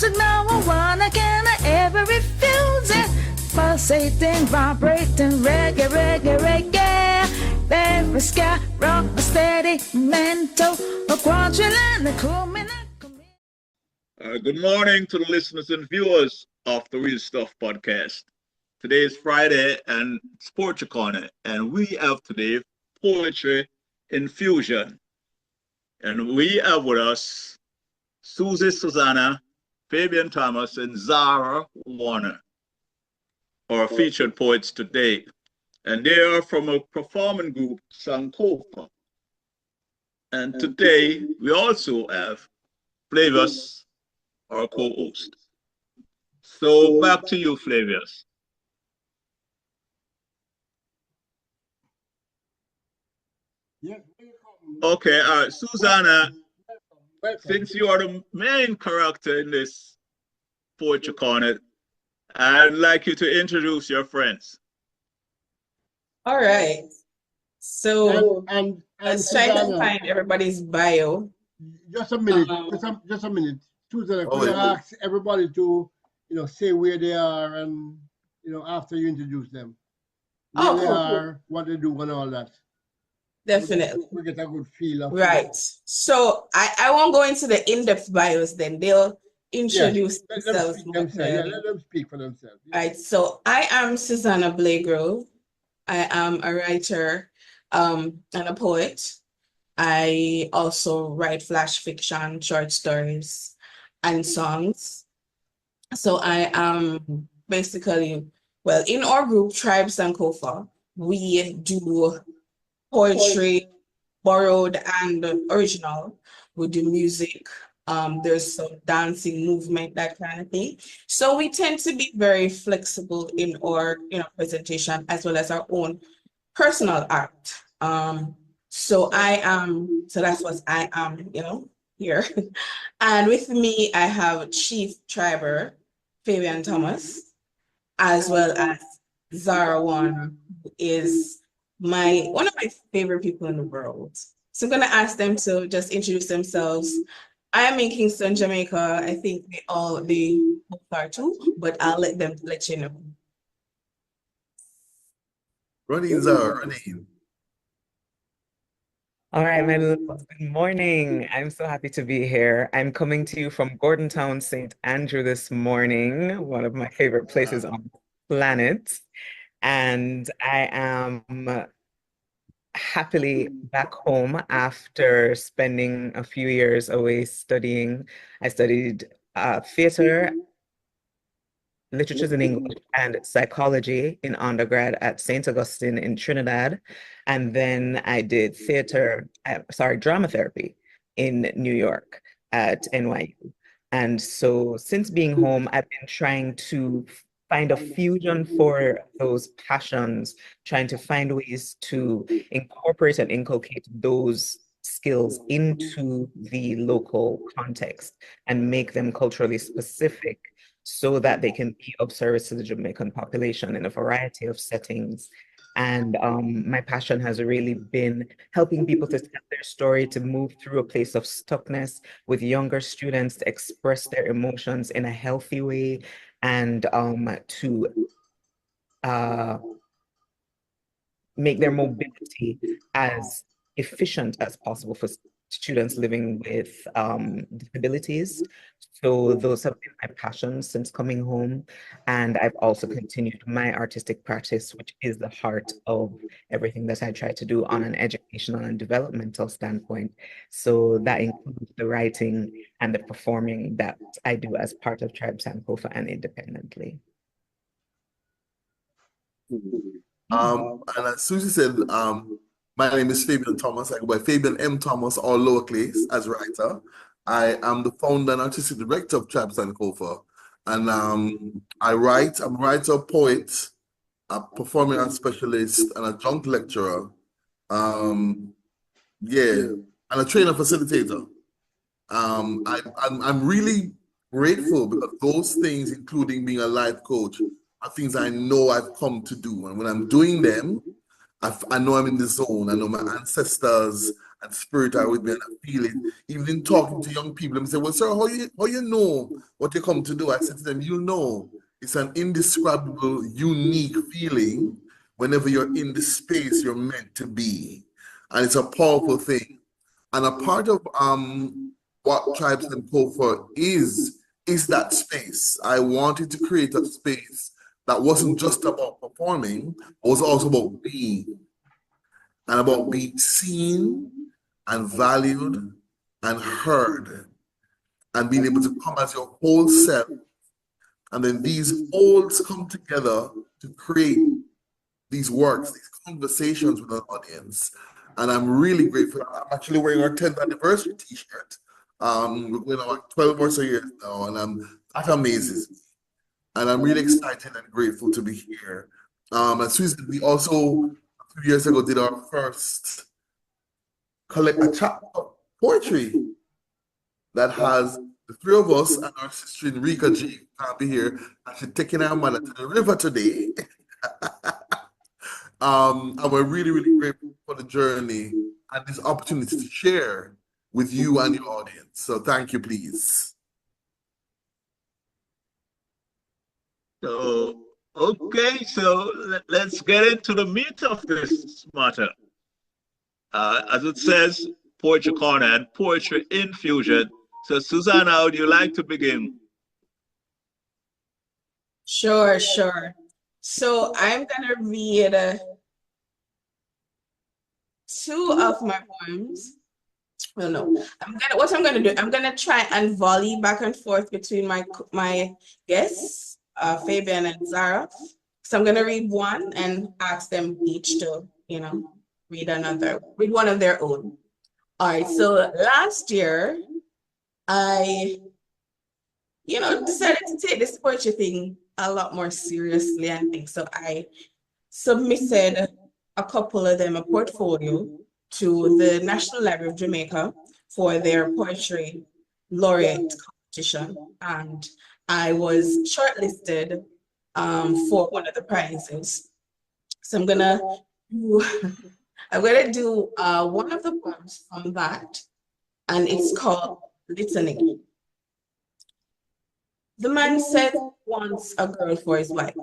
music no one can ever refuse it. Pulsating, vibrating, reggae, reggae, reggae. Very sky, rock, steady, mental, a quadrillion, a cool. Good morning to the listeners and viewers of the Real Stuff podcast. Today is Friday and it's Poetry Corner, and we have today Poetry Infusion. And we have with us Susanna, Fabian Thomas, and Zahra Warner, our featured poets today. And they are from a performing group, Sankofa. And today we also have Flavius, our co-host. So back to you, Flavius. Okay, Susanna, since you are the main character in this Poetry Corner, I'd like you to introduce your friends. All right. So let's try to Susanna, find everybody's bio. just a minute, just a minute. Susanna, could you ask everybody to, say where they are and, after you introduce them, where they are, what they do and all that. Definitely. We get a good feel of Right. So I won't go into the in-depth bios then. They'll introduce themselves. Let them speak for themselves. Right. So I am Susanna Blagrove. I am a writer and a poet. I also write flash fiction, short stories, and songs. So I am basically, well, in our group, Tribe Sankofa, we do poetry, borrowed and original. We do music. There's some dancing movement, that kind of thing. So we tend to be very flexible in our, presentation, as well as our own personal art. So that's what I am, here. And with me, I have Chief Triber, Fabian Thomas, as well as Zahra Warner, who is one of my favorite people in the world. So I'm gonna ask them to just introduce themselves. I am in Kingston, Jamaica. I think they both are too, but I'll let you know. Running, Zahra, running. All right, my little good morning. I'm so happy to be here. I'm coming to you from Gordontown, St. Andrew this morning, one of my favorite places on the planet. And I am happily back home after spending a few years away studying. I studied theater, literatures in English, and psychology in undergrad at St. Augustine in Trinidad. And then I did drama therapy in New York at NYU. And so since being home, I've been trying to find a fusion for those passions, trying to find ways to incorporate and inculcate those skills into the local context and make them culturally specific so that they can be of service to the Jamaican population in a variety of settings. And my passion has really been helping people to tell their story, to move through a place of stuckness with younger students, to express their emotions in a healthy way, and to make their mobility as efficient as possible for students living with disabilities. So those have been my passions since coming home. And I've also continued my artistic practice, which is the heart of everything that I try to do on an educational and developmental standpoint. So that includes the writing and the performing that I do as part of Tribe Sankofa and independently. And as Susie said, my name is Fabian Thomas. I go by Fabian M. Thomas, all lowercase, as writer. I am the founder and artistic director of Tribe Sankofa. And I'm a writer, poet, a performing arts specialist, and a adjunct lecturer. And a trainer facilitator. I'm really grateful because those things, including being a life coach, are things I know I've come to do. And when I'm doing them, I know I'm in the zone. I know my ancestors and spirit are with me, and I feel it. Even in talking to young people, they say, well, sir, how you know what you come to do? I said to them, you know, it's an indescribable, unique feeling whenever you're in the space you're meant to be. And it's a powerful thing. And a part of what Tribes and Co for is that space. I wanted to create a space that wasn't just about performing, but was also about being, and about being seen and valued and heard, and being able to come as your whole self. And then these wholes come together to create these works, these conversations with an audience. And I'm really grateful. I'm actually wearing our 10th anniversary t-shirt. We're going on 12 or so years now, and that amazes me. And I'm really excited and grateful to be here. And Susan, we also, a few years ago, did our first a chapter of poetry that has the three of us and our sister Enrica G can't be here, actually taking our mother to the river today. And we're really, really grateful for the journey and this opportunity to share with you and your audience. So thank you, please. So, okay, so let's get into the meat of this matter. As it says, Poetry Corner and Poetry Infusion. So, Susanna, how would you like to begin? Sure. So I'm gonna read two of my poems. Well, no, what I'm gonna do, I'm gonna try and volley back and forth between my guests, Fabian and Zahra. So I'm gonna read one and ask them each to, read one of their own. All right, so last year, I, decided to take this poetry thing a lot more seriously and things. So I submitted a couple of them a portfolio to the National Library of Jamaica for their poetry laureate competition, and I was shortlisted for one of the prizes. So I'm gonna do one of the poems from that, and it's called Litany. The man said wants a girl for his wife.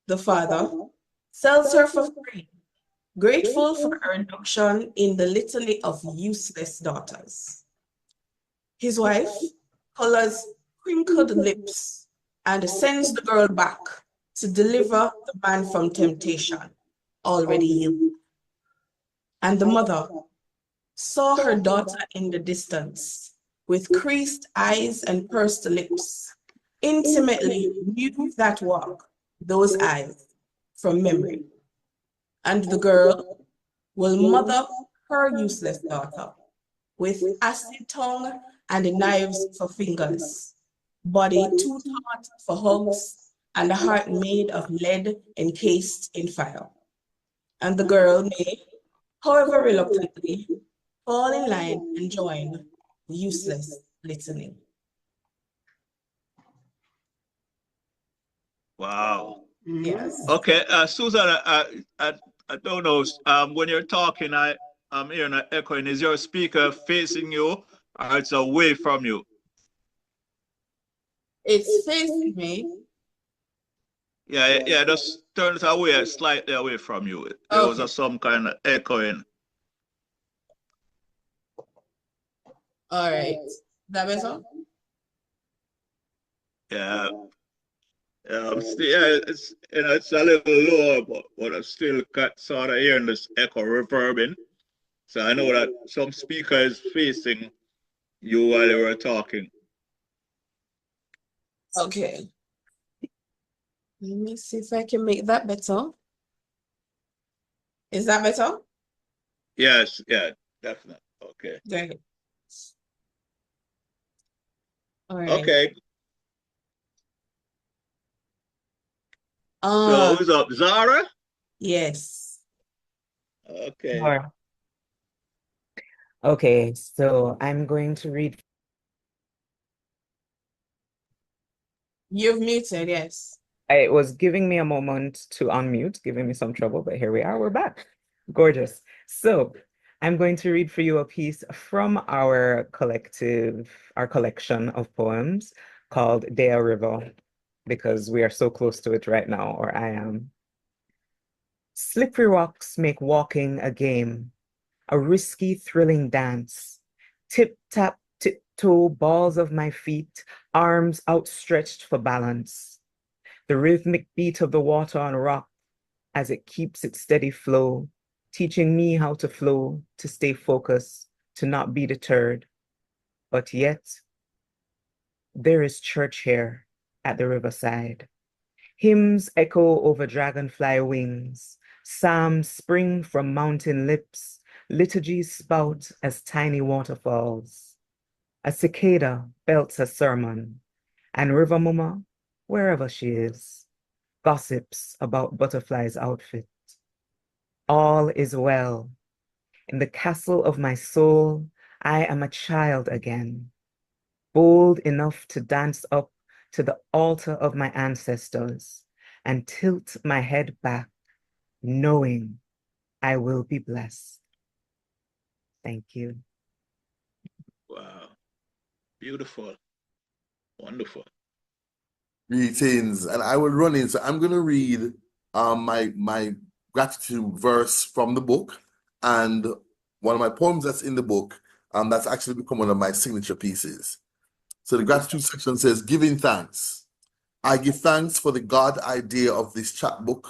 The father sells her for free, grateful for her induction in the litany of useless daughters. His wife colors crinkled lips and sends the girl back to deliver the man from temptation, already healed. And the mother saw her daughter in the distance, with creased eyes and pursed lips, intimately knew that walk, those eyes, from memory. And the girl will mother her useless daughter with acid tongue and knives for fingers, body too taut for hugs, and a heart made of lead encased in fire. And the girl may, however reluctantly, fall in line and join the useless litany. Wow. Yes. Okay, Susanna, I don't know. When you're talking, I'm hearing an echoing. Is your speaker facing you, or it's away from you? It's facing me. Yeah. Just turn it away, slightly away from you. There was some kind of echoing. All right. That better? Yeah. It's a little lower, but I'm still sort of hearing this echo reverbing. So I know that some speaker is facing you while you were talking. Okay. Let me see if I can make that better. Is that better? Yes, yeah, definitely. Okay. Great. All right. Okay. So who's up? Zahra? Yes. Okay. Sure. Okay, so I'm going to read. You've muted, yes. It was giving me a moment to unmute, giving me some trouble, but here we are, we're back. Gorgeous. So I'm going to read for you a piece from our collection of poems called Dea River, because we are so close to it right now, or I am. Slippery rocks make walking a game, a risky, thrilling dance. Tip-tap, tiptoe, balls of my feet, arms outstretched for balance. The rhythmic beat of the water on rock as it keeps its steady flow, teaching me how to flow, to stay focused, to not be deterred. But yet, there is church here at the riverside. Hymns echo over dragonfly wings, psalms spring from mountain lips, liturgies spout as tiny waterfalls. A cicada belts a sermon, and River Mama, wherever she is, gossips about Butterfly's outfit. All is well. In the castle of my soul, I am a child again, bold enough to dance up to the altar of my ancestors and tilt my head back, knowing I will be blessed. Thank you. Wow. Beautiful. Wonderful. Greetings, and I will run in. So I'm going to read my gratitude verse from the book, and one of my poems that's in the book that's actually become one of my signature pieces. So the gratitude section says, giving thanks. I give thanks for the God idea of this chapbook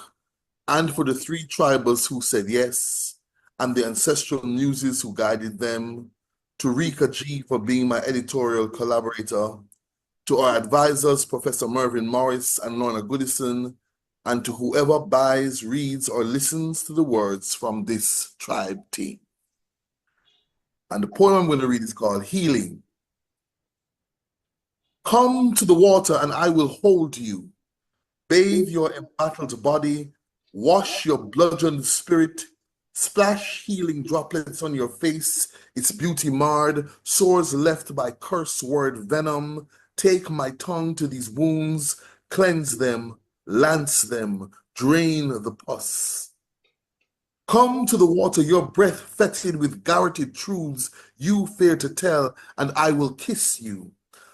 and for the 3 tribals who said yes, and the ancestral muses who guided them, to Rika G for being my editorial collaborator, to our advisors, Professor Mervyn Morris and Lorna Goodison, and to whoever buys, reads, or listens to the words from this tribe team. And the poem I'm going to read is called Healing. Come to the water and I will hold you. Bathe your embattled body, wash your bludgeoned spirit, splash healing droplets on your face, its beauty marred, sores left by curse word venom. Take my tongue to these wounds, cleanse them, lance them, drain the pus. Come to the water, your breath fetid with garroted truths you fear to tell, and I will kiss you.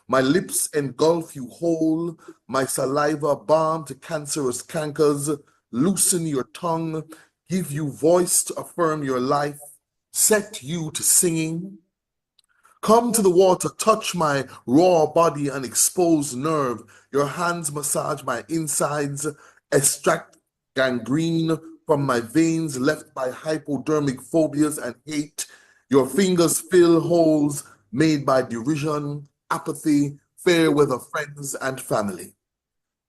My lips engulf you whole, my saliva balm to cancerous cankers, loosen your tongue, give you voice to affirm your life, set you to singing. Come to the water, touch my raw body and exposed nerve. Your hands massage my insides, extract gangrene from my veins left by hypodermic phobias and hate. Your fingers fill holes made by derision, apathy, fair weather friends and family.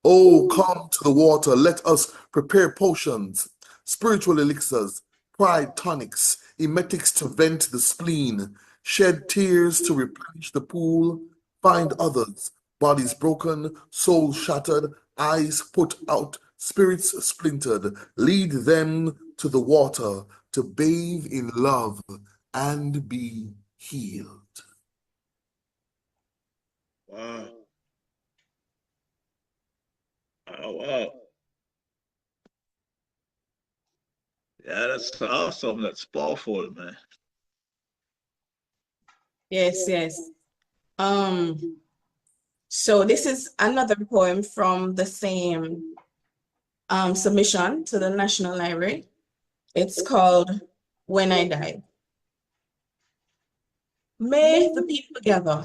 Oh, come to the water, let us prepare potions, spiritual elixirs, pride tonics, emetics to vent the spleen, shed tears to replenish the pool, find others, bodies broken, souls shattered, eyes put out, spirits splintered, lead them to the water to bathe in love and be healed. Wow. Oh, wow. Yeah, that's awesome. That's powerful, man. Yes, yes. So this is another poem from the same submission to the National Library. It's called When I Die. May the people gather,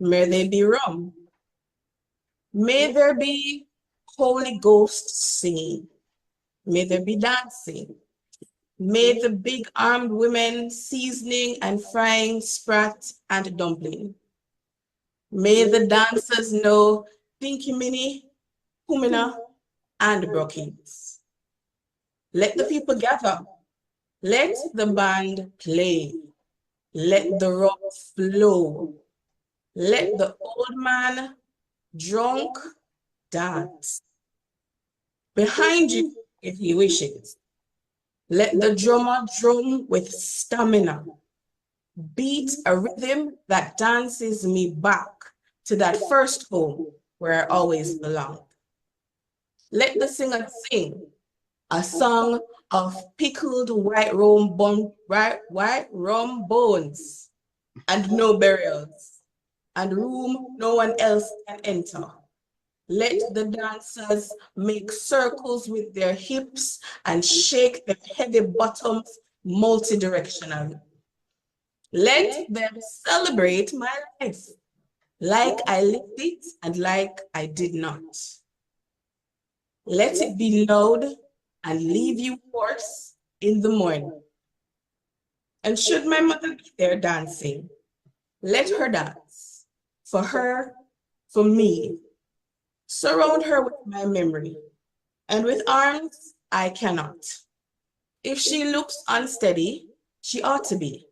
may they be rum, may there be Holy Ghost singing, may there be dancing, may the big armed women seasoning and frying sprat and dumpling. May the dancers know Pinky Mini, Kumina, and Brookings. Let the people gather. Let the band play. Let the rock flow. Let the old man drunk dance. Behind you, if he wishes. Let the drummer drum with stamina. Beat a rhythm that dances me back to that first home where I always belonged. Let the singer sing a song of pickled white rum bones, and no burials, and room no one else can enter. Let the dancers make circles with their hips and shake their heavy bottoms multi-directionally. Let them celebrate my life, like I lived it and like I did not. Let it be loud and leave you hoarse in the morning. And should my mother be there dancing, let her dance. For her, for me. Surround her with my memory, and with arms I cannot. If she looks unsteady, she ought to be,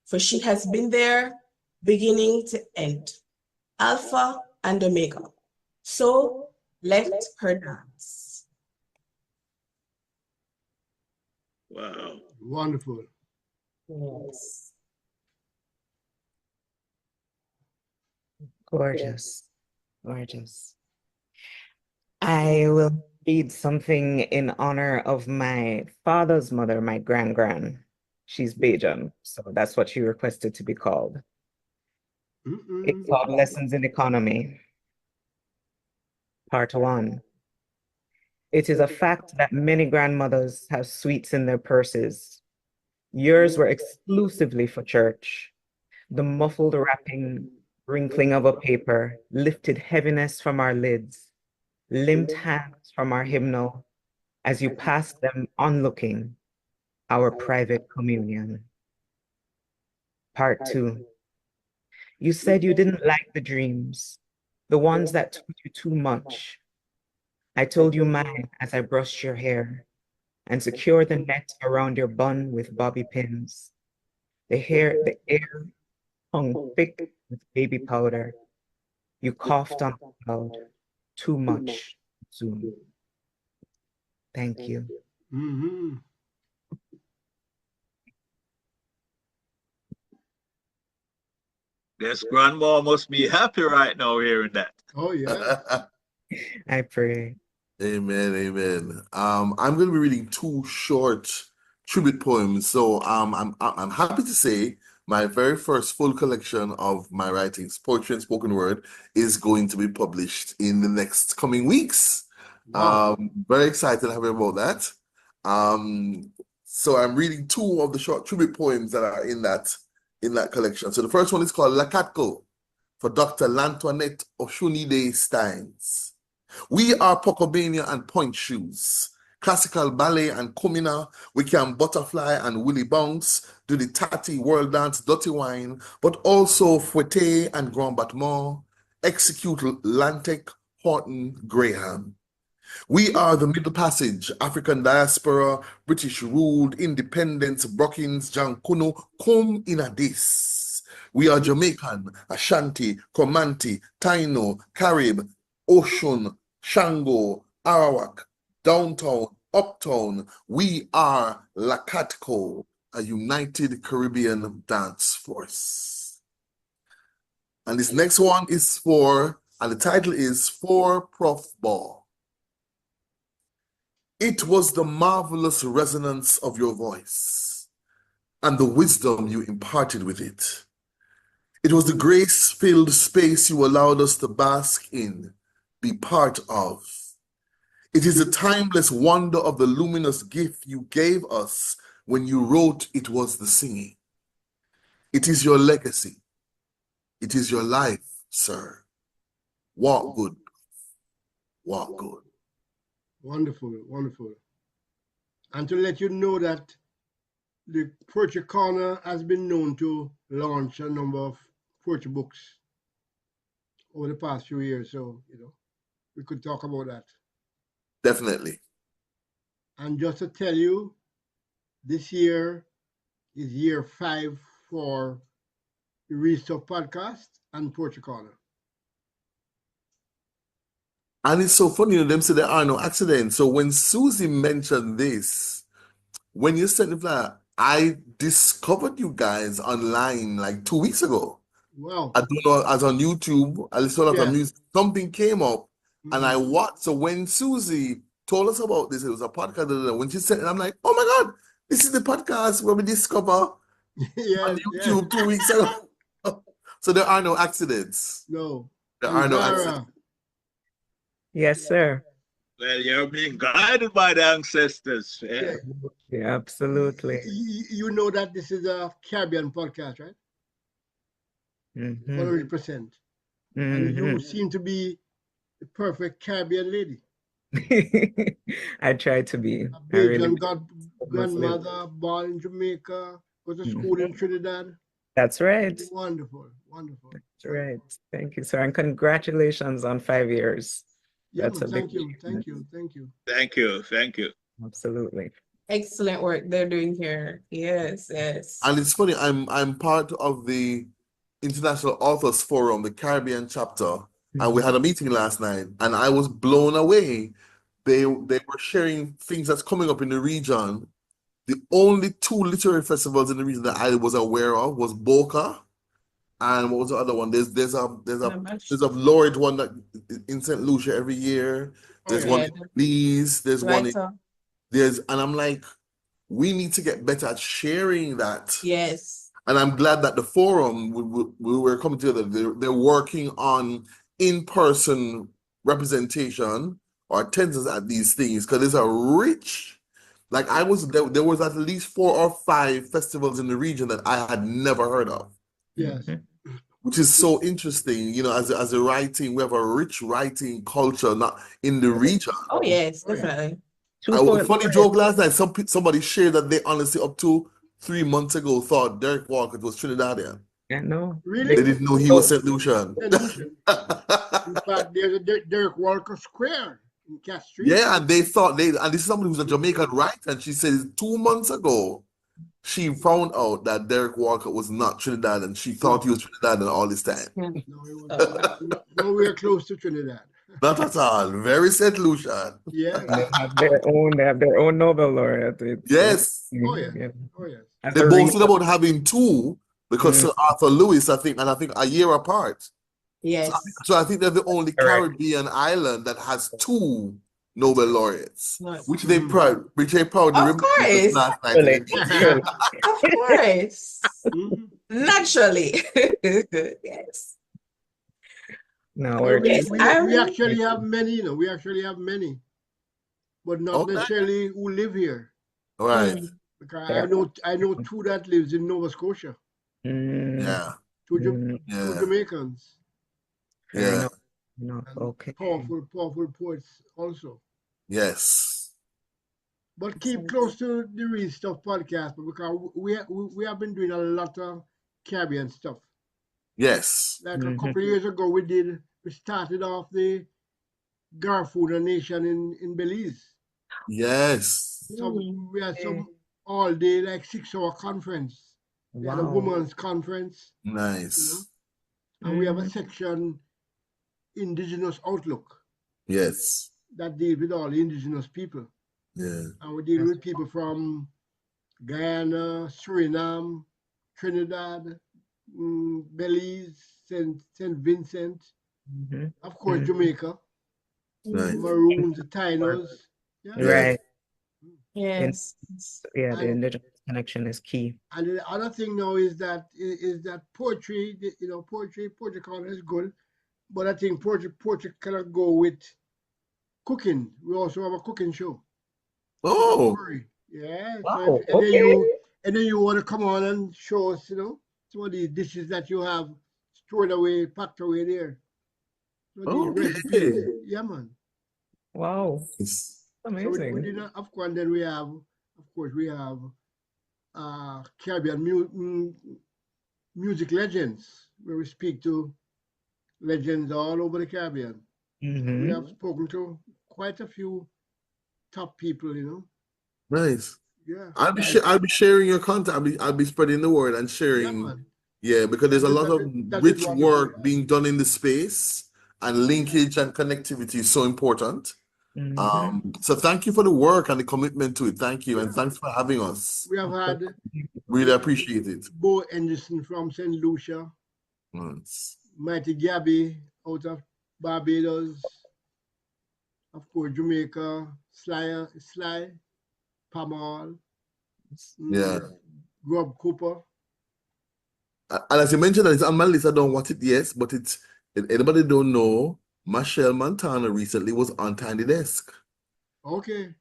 for she has been there beginning to end, Alpha and Omega. So let her dance. Wow. Wonderful. Yes. Gorgeous. Gorgeous. I will read something in honor of my father's mother, my grand. She's Bajan, so that's what she requested to be called. It's called Lessons in Economy. Part 1. It is a fact that many grandmothers have sweets in their purses. Yours were exclusively for church. The muffled wrapping, wrinkling of a paper lifted heaviness from our lids, limped hands from our hymnal, as you passed them onlooking, our private communion. Part 2. You said you didn't like the dreams, the ones that taught you too much. I told you mine as I brushed your hair and secured the net around your bun with bobby pins. The air hung thick with baby powder. You coughed on the cloud, too much, soon. Thank you. Mm-hmm. This grandma must be happy right now hearing that. Oh yeah. I pray. Amen, amen. I'm going to be reading 2 short tribute poems. So I'm happy to say my very first full collection of my writings, poetry and spoken word, is going to be published in the next coming weeks. Wow. Very excited happy about that. So I'm reading 2 of the short tribute poems that are in that collection. So the first one is called Lakatko for Dr. Lantoinette Oshunide Steins. We are Pocobania and Point Shoes, classical ballet and kumina. We can butterfly and willy bounce, do the tatty world dance, dirty wine, but also fouette and grand battement, execute Lantic, Horton, Graham. We are the Middle Passage, African diaspora, British ruled, independence, Brookings, Jankuno, come in a this. We are Jamaican, Ashanti, Comanche, Taino, Carib, Ocean, Shango, Arawak, Downtown, Uptown. We are Lakatko, a united Caribbean dance force. And this next one is and the title is For Prof Ball. It was the marvelous resonance of your voice and the wisdom you imparted with it. It was the grace-filled space you allowed us to bask in, be part of. It is the timeless wonder of the luminous gift you gave us when you wrote It Was the Singing. It is your legacy. It is your life, sir. Walk good. Walk good. Wonderful, wonderful. And to let you know that the Poetry Corner has been known to launch a number of poetry books over the past few years. So, we could talk about that. Definitely. And just to tell you, this year is year 5 for the Real Stuff podcast and Poetry Corner. And it's so funny, them say there are no accidents. So when Susie mentioned this, when you said the flyer, I discovered you guys online like 2 weeks ago. Wow. I don't know, as on YouTube, I listened to music, something came up and I watched. So when Susie told us about this. It was a podcast. When she said it, I'm like, oh my God, this is the podcast where we discover Yes, on yes. YouTube 2 weeks ago. So there are no accidents. No. There And are no Zahra, accidents. Yes, sir. Well, you're being guided by the ancestors. Yeah. Yeah, absolutely. you know that this is a Caribbean podcast, right? Mhm. 100%. And you Mhm. seem to be the perfect Caribbean lady. I try to be. A I Bajan really grandmother, born in Jamaica, go to school in Trinidad. That's right. Wonderful, wonderful. That's right. Thank you, sir. And congratulations on 5 years. Yeah, That's man, a big thank you, achievement. thank you, thank you. Thank you. Thank you. Absolutely. Excellent work they're doing here. Yes, yes. And it's funny, I'm part of the International Authors Forum, the Caribbean chapter, and we had a meeting last night, and I was blown away. They were sharing things that's coming up in the region. The only two literary festivals in the region that I was aware of was Boca, and what was the other one? There's a laureate one that in St. Lucia every year. There's one in Belize. There's one in and I'm like, we need to get better at sharing that. Yes. And I'm glad that the forum, we were coming together. They're working on in-person representation or attendance at these things because there's a rich, like I was there was at least 4 or 5 festivals in the region that I had never heard of. Yes. Which is so interesting, you know, as a writing, we have a rich writing culture not in the region. Oh, yes, definitely. A funny joke last night, somebody shared that they honestly up to 3 months ago thought Derek Walker was Trinidadian. Yeah, no. Really? They didn't know he was St. Lucian. St. Lucian. In fact, there's a Derek Walker Square in Cat Street. Yeah, and they thought and this is somebody who's a Jamaican writer, and she says 2 months ago she found out that Derek Walker was not Trinidad, and she thought he was Trinidad all this time. No, he was nowhere close to Trinidad. Not at all. Very St. Lucian. Yeah. They have their own Nobel laureate. Yes. Oh yeah. Oh yes. They boasted about having 2 because Sir Arthur Lewis, I think a year apart. Yes. So I think they're the only Caribbean island that has 2 Nobel laureates, which they proudly Of course. last night. Of course. Naturally. Yes. No, we actually have many, you know, we actually have many, but not necessarily who live here. Right. Because I know 2 that lives in Nova Scotia. Yeah. 2 Jamaicans. Yeah. No, okay. Powerful poets also. Yes. But keep close to the Real Stuff podcast because we have been doing a lot of Caribbean stuff. Yes. Like a couple of years ago, we started off the Garfuna Nation in Belize. Yes. We had some all day, like 6-hour conference. We had a women's conference. Nice. You know? And we have a section, Indigenous Outlook. Yes. That deals with all the indigenous people. Yeah. And we deal with people from Guyana, Suriname, Trinidad, Belize, St. Vincent, of course, Jamaica, Maroons, the Tainos. Yeah. Right. Yes. Yeah, the indigenous connection is key. And the other thing now is that poetry, you know, poetry is good, but I think poetry cannot go with cooking. We also have a cooking show. Oh. Yeah. Wow. So and then you want to come on and show us, you know, some of these dishes that you have stored away, packed away there. So these recipes. Yeah, man. Wow. Amazing. So we did of course, and then we have, Caribbean music legends, where we speak to legends all over the Caribbean. We have spoken to quite a few top people, you know. Nice. Yeah. I'll be sharing your content. I'll be spreading the word and sharing. Yeah, because there's a lot of rich work being done in the space, and linkage and connectivity is so important. So thank you for the work and the commitment to it. Thank you, and thanks for having us. We have had Really appreciate it. Bo Anderson from St. Lucia, Mighty Gabby out of Barbados, of course Jamaica, Sly, Pamal, Yeah. Rob Cooper. And as you mentioned, it's on my list. I don't watch it, yes, but it's, if anybody don't know, Michelle Montana recently was on Tiny Desk. Okay.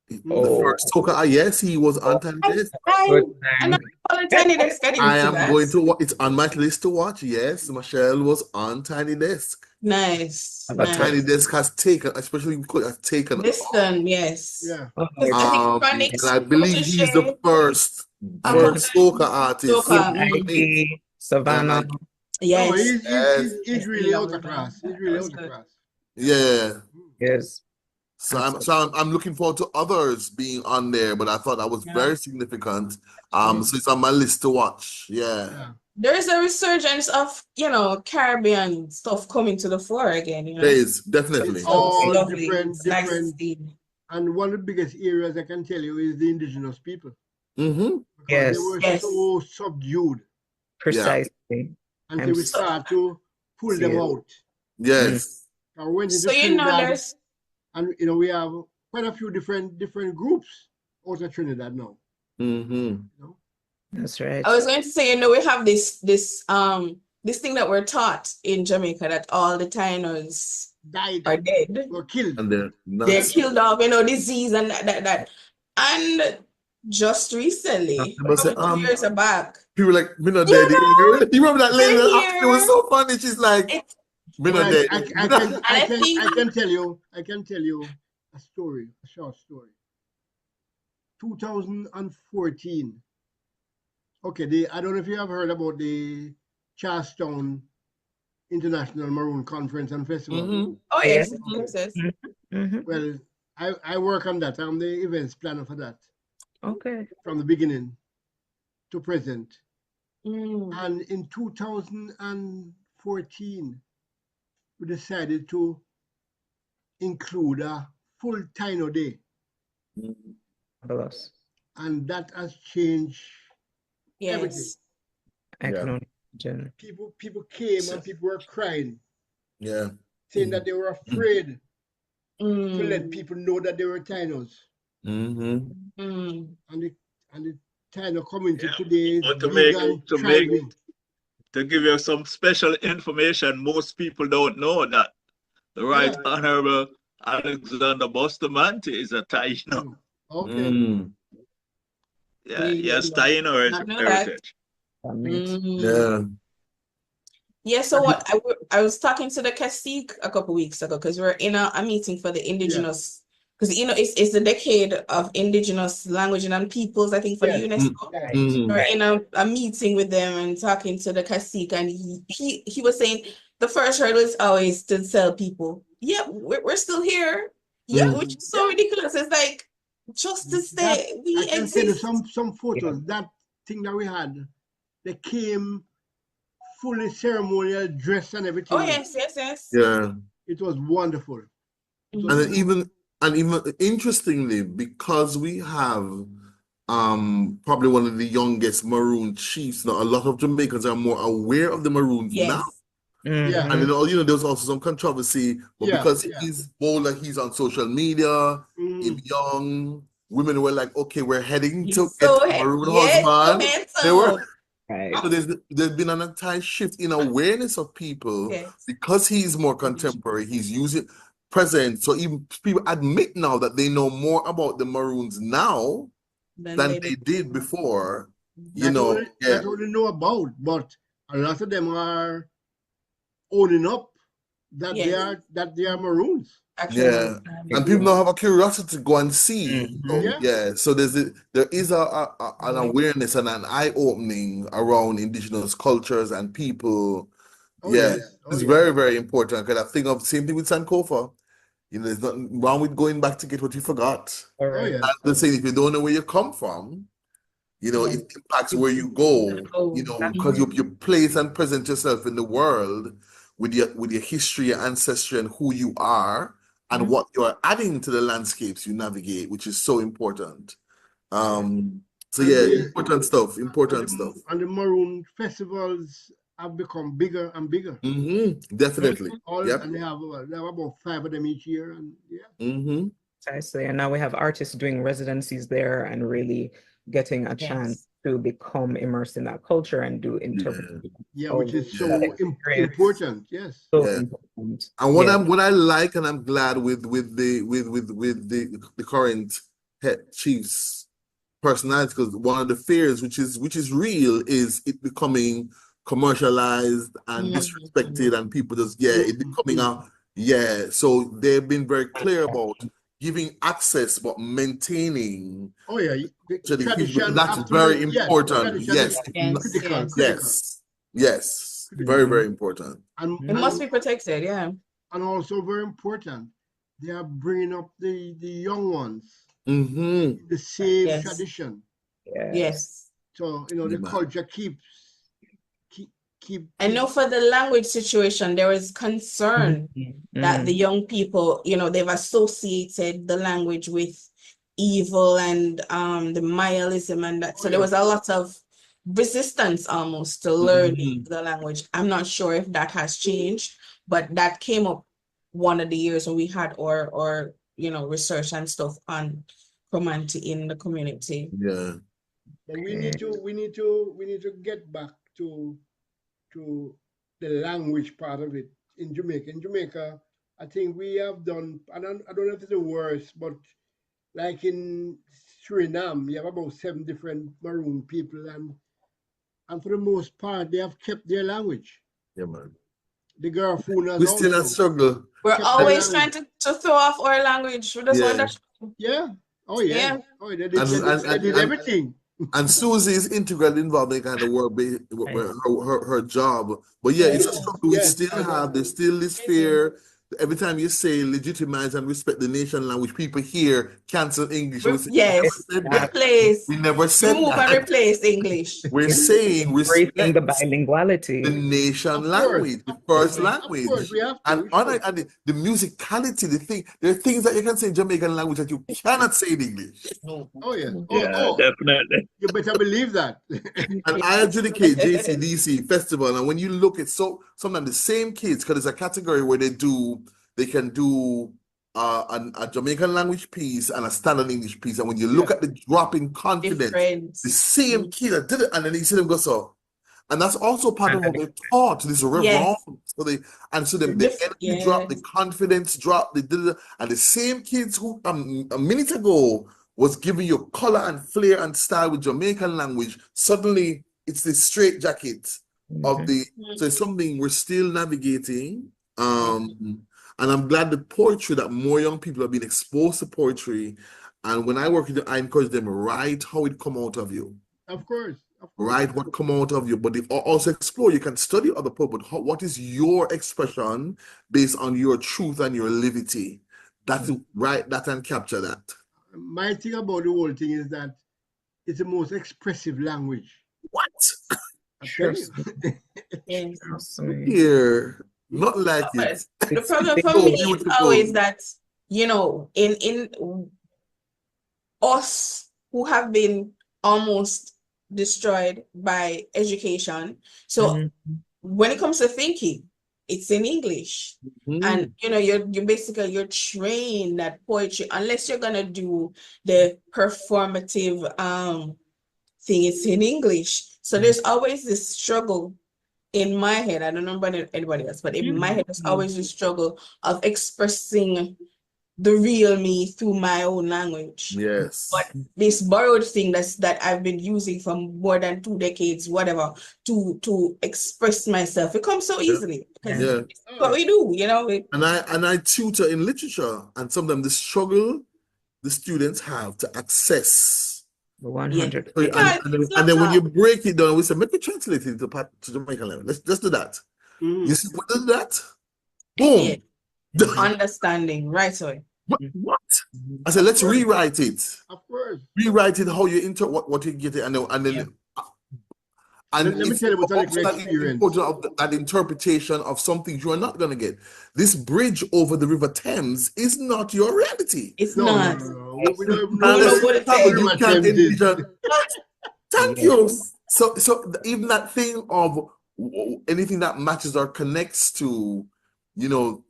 The Oh, first soca, yes, he was on Tiny Desk. good I'm time. not calling Tiny Desk. I didn't I see am that. going to watch. It's on my list to watch. Yes, Michelle was on Tiny Desk. Nice. But Nice. Tiny Desk has taken, especially because has taken. Listen, yes. Yeah. Oh, Because I think And Chronic's I believe he's the first soca artist. Soca. Ivy, Savannah. Like, No, Yes. he's really out of class. He's really out of class. yeah. Yes. So I'm looking forward to others being on there, but I thought that was very significant. So it's on my list to watch. Yeah. There is a resurgence of, Caribbean stuff coming to the fore again, There is definitely. So All lovely. different, It's nice to different. see. And one of the biggest areas I can tell you is the indigenous people. Mm-hmm. Because they were Yes. so subdued Precisely. until we start to pull them out. Yes. I went into So Trinidad, there's and we have quite a few different groups out of Trinidad now. Mm-hmm. That's right. I was going to say, we have this thing that we're taught in Jamaica that all the Tainos Died, are dead. were killed. And they're They're killed off, disease and that. And just recently, I must say, a couple of years back, people like, me not dead. You remember that lady? They're It was here. so funny. She's like, me not dead. I can tell you a story, a short story. 2014. Okay, I don't know if you have heard about the Charlestown International Maroon Conference and Festival. Mm-hmm. Oh yes, Yes. yes. Mm-hmm. Well, I work on that. I'm the events planner for that Okay. from the beginning to present. Mm. And in 2014, we decided to include a full Taino Day. Marvelous. And that has changed everything. Yes. I can only imagine. People came and people were crying, Yeah. saying that they were afraid to Mm. let people know that they were Tainos. Mm-hmm. Mm. And the Taino community Yeah, today is but vegan, thriving. to give you some special information, most people don't know that the Right Honorable Alexander Bustamante is a Taino. Okay. Mm. Yeah, yes, Taino heritage. Yeah. Yeah, so what I was talking to the cacique a couple weeks ago because we're in a meeting for the indigenous, because it's the decade of indigenous language and peoples, I think, for the UNESCO. Mm-hmm. We're in a meeting with them and talking to the cacique, and he was saying the first hurdle is always to tell people, yeah, we're still here. Yeah, which is so ridiculous. It's like just to say we I can send you exist. some photos. That thing that we had, they came fully ceremonial, dress and everything. Oh yes. Yeah. It was wonderful. And then even interestingly, because we have probably one of the youngest Maroon chiefs now, a lot of Jamaicans are more aware of the Maroons now. Yeah. And there's also some controversy, but because he's bolder, he's on social media, he's young, women were like, okay, we're heading to get a Maroon husband. They were so there's been an entire shift in awareness of people because he's more contemporary, he's using present. So even people admit now that they know more about the Maroons now than they did before. That's what they know about, but a lot of them are owning up that they are Maroons. Yeah, and people now have a curiosity to go and see. So there is an awareness and an eye opening around indigenous cultures and people. It's very, very important. Because I think of same thing with Sankofa. There's nothing wrong with going back to get what you forgot. And the saying, if you don't know where you come from, it impacts where you go. Because you place and present yourself in the world with your history, your ancestry, and who you are, and what you are adding to the landscapes you navigate, which is so important. Important stuff. And the Maroon festivals have become bigger and bigger. Definitely. And they have about 5 of them each year, and Precisely. And now we have artists doing residencies there and really getting a chance to become immersed in that culture and do interpretation. Yeah, which is so important. Yes. So Yeah. important. And what I like, and I'm glad with the current head chief's personality, because one of the fears which is real is it becoming commercialized and disrespected, and people just it becoming so they've been very clear about giving access but maintaining the to the tradition. that's very important. Yes, critical. Yes, very important. And it must be protected, and also very important, they are bringing up the young ones, Mm-hmm. the same tradition. Yes. So the culture keep. I know for the language situation, there is concern that the young people, they've associated the language with evil and the Mayaism and that. So there was a lot of resistance almost to learning the language. I'm not sure if that has changed, but that came up one of the years when we had our research and stuff on Comanche in the community. Yeah. But we need to get back to the language part of it in Jamaica. In Jamaica, I think we have done, I don't know if it's the worst, but like in Suriname, you have about 7 different Maroon people, and for the most part, they have kept their language. Yeah, man. The Garfunas we still also not struggle. We're always trying to throw off our language. Yeah. Oh, yeah. Oh, they did everything. And Susie is integrally involved in kind of work, her job. But it's a struggle. We still have, there's still this fear. Every time you say legitimize and respect the nation language, people here cancel English. Replace. We never said remove that. and replace English. We're saying respect the bilinguality, the nation language, the first language, and the musicality. There are things that you can say in Jamaican language that you cannot say in English. Oh yeah, definitely. You better believe that. And I adjudicate JCDC festival, and when you look at sometimes the same kids, because there's a category where they can do a Jamaican language piece and a standard English piece, and when you look at the drop in confidence, the same kid that did it, and then you see them go so. And that's also part of what they're taught. This is wrong. So the energy drop, the confidence drop, they did it, and the same kids who a minute ago was giving you color and flair and style with Jamaican language, suddenly it's the straight jacket of the. So it's something we're still navigating. And I'm glad the poetry, that more young people have been exposed to poetry. And when I work with them, I encourage them, write how it come out of you. Of course. Write what come out of you, but also explore. You can study other poets, but what is your expression based on your truth and your livity? That's write that and capture that. My thing about the whole thing is that it's the most expressive language. What? Sure. Here. Not like it. The problem for me is always that, in us who have been almost destroyed by education. So when it comes to thinking, it's in English. And you're trained that poetry, unless you're gonna do the performative thing, it's in English. So there's always this struggle in my head. I don't know about anybody else, but in my head, there's always this struggle of expressing the real me through my own language. Yes. But this borrowed thing that I've been using for more than 2 decades, whatever, to express myself, it comes so easily. It's what we do, And I tutor in literature, and sometimes the struggle the students have to access 100. And then when you break it down, we say, make me translate it to Jamaican language. Let's do that. You see what does that? Boom. Understanding right away. What? I said, let's rewrite it. Of course. Rewrite it how you what you get it, and then let me tell you what's important of that interpretation of something you are not going to get. This bridge over the River Thames is not your reality. It's not. We don't know what it is. Thank you. So even that thing of anything that matches or connects to,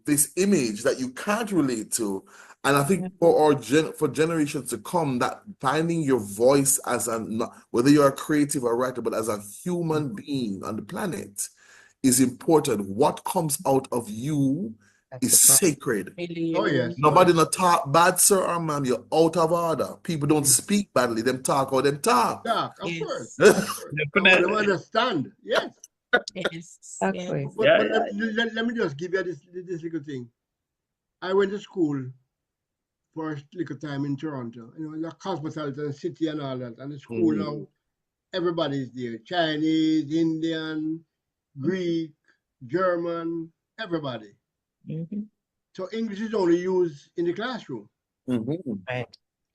this image that you can't relate to, And I think for for generations to come, that finding your voice as whether you're a creative or writer, but as a human being on the planet is important. What comes out of you is sacred. Oh, yes. Nobody not talk bad, sir or ma'am. You're out of order. People don't speak badly. Them talk or them talk. Talk, of course. Definitely. I understand. Yes. Yes. Exactly. Yes. But let me just give you this little thing. I went to school for a little time in Toronto. You know, the cosmopolitan city and all that. And the school now, everybody's there. Chinese, Indian, Greek, German, everybody. Mhm. So English is only used in the classroom. Right.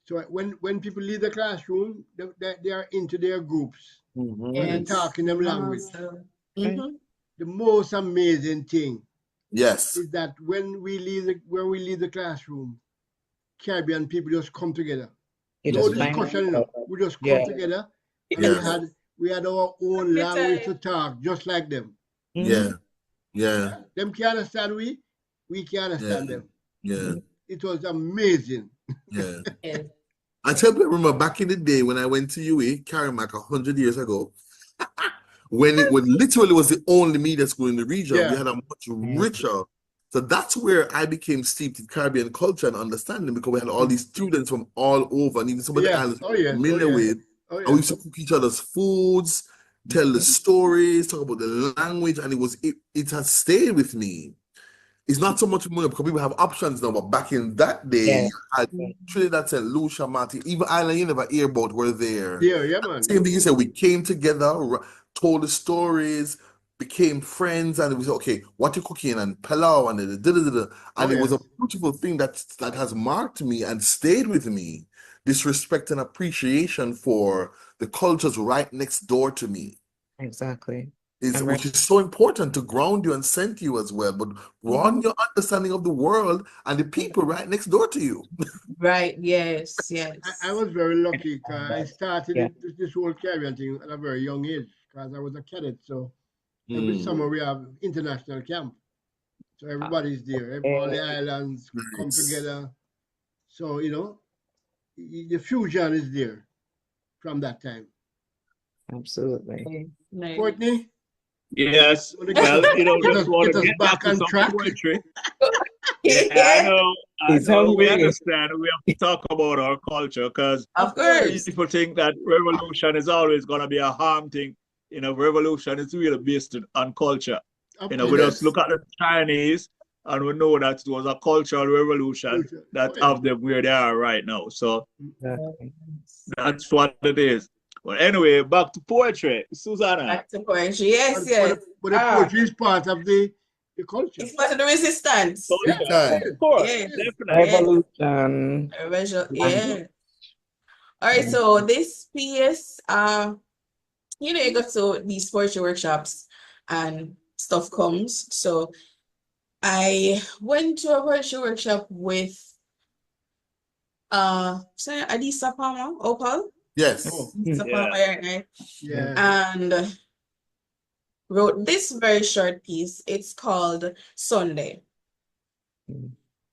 So when people leave the classroom, they are into their groups. They're Yes. talking them language. Mhm. The most amazing thing Yes. is that when we leave the classroom, Caribbean people just come together. You No just find discussion, you know. We just come Yeah. together, and Yes. we had our own Every language to time. talk, just like them. Yeah. Yeah. Them can understand we can Yeah. understand them. Yeah. It was amazing. Yeah. Yes. I tell you, I remember back in the day when I went to UA, Carrimack, 100 years ago, when it literally was the only media school in the region, we Yeah. had a much richer. So that's where I became steeped in Caribbean culture and understanding, because we had all these students from all over, and even some of the Yes. islands Oh, yes. familiar Oh, yes. with. Oh, And we used to cook each other's foods, tell the stories, talk about the language, and it has stayed with me. It's not so much money because people have options now, but back in that day, Yeah. you had Trinidad, St. Lucia, Martin, even Island you never hear about were there. Yeah, man. Same thing you said, we came together, told the stories, became friends, and it was okay, what you cooking, and palau, and and it was a beautiful thing that has marked me and stayed with me. This respect and appreciation for the cultures right next door to me. Exactly. Which is so important to ground you and center you as well, but broaden your understanding of the world and the people right next door to you. Right. Yes. Yes. I was very lucky because I started Yeah. this whole Caribbean thing at a very young age because I was a cadet. So every summer we have international camp. So everybody's there. All the islands come together. So, you know, the fusion is there from that time. Absolutely. Nice. Courtney? Yes. Wanna Well, get just want get to us get back back to on some track. poetry. Yeah, I know. He's We hungry. understand. We have to talk about our culture because Of course. people think that revolution is always going to be a harm thing. You know, revolution is really based on culture. You know, we just look at the Chinese and we know that it was a cultural revolution that have them where they are right now. So Exactly. that's what it is. Well, anyway, back to poetry. Susanna. Back to poetry. Yes. Yes. But the poetry is part of the culture. It's part of the resistance. Culture, of course, Yes. definitely. Revolution. Yeah. All right. So this piece, you know, you go to these poetry workshops and stuff comes. So I went to a poetry workshop with Adisa Palmer, Opal. Yes. Adisa Palmer, right? Yeah. And wrote this very short piece. It's called Sunday.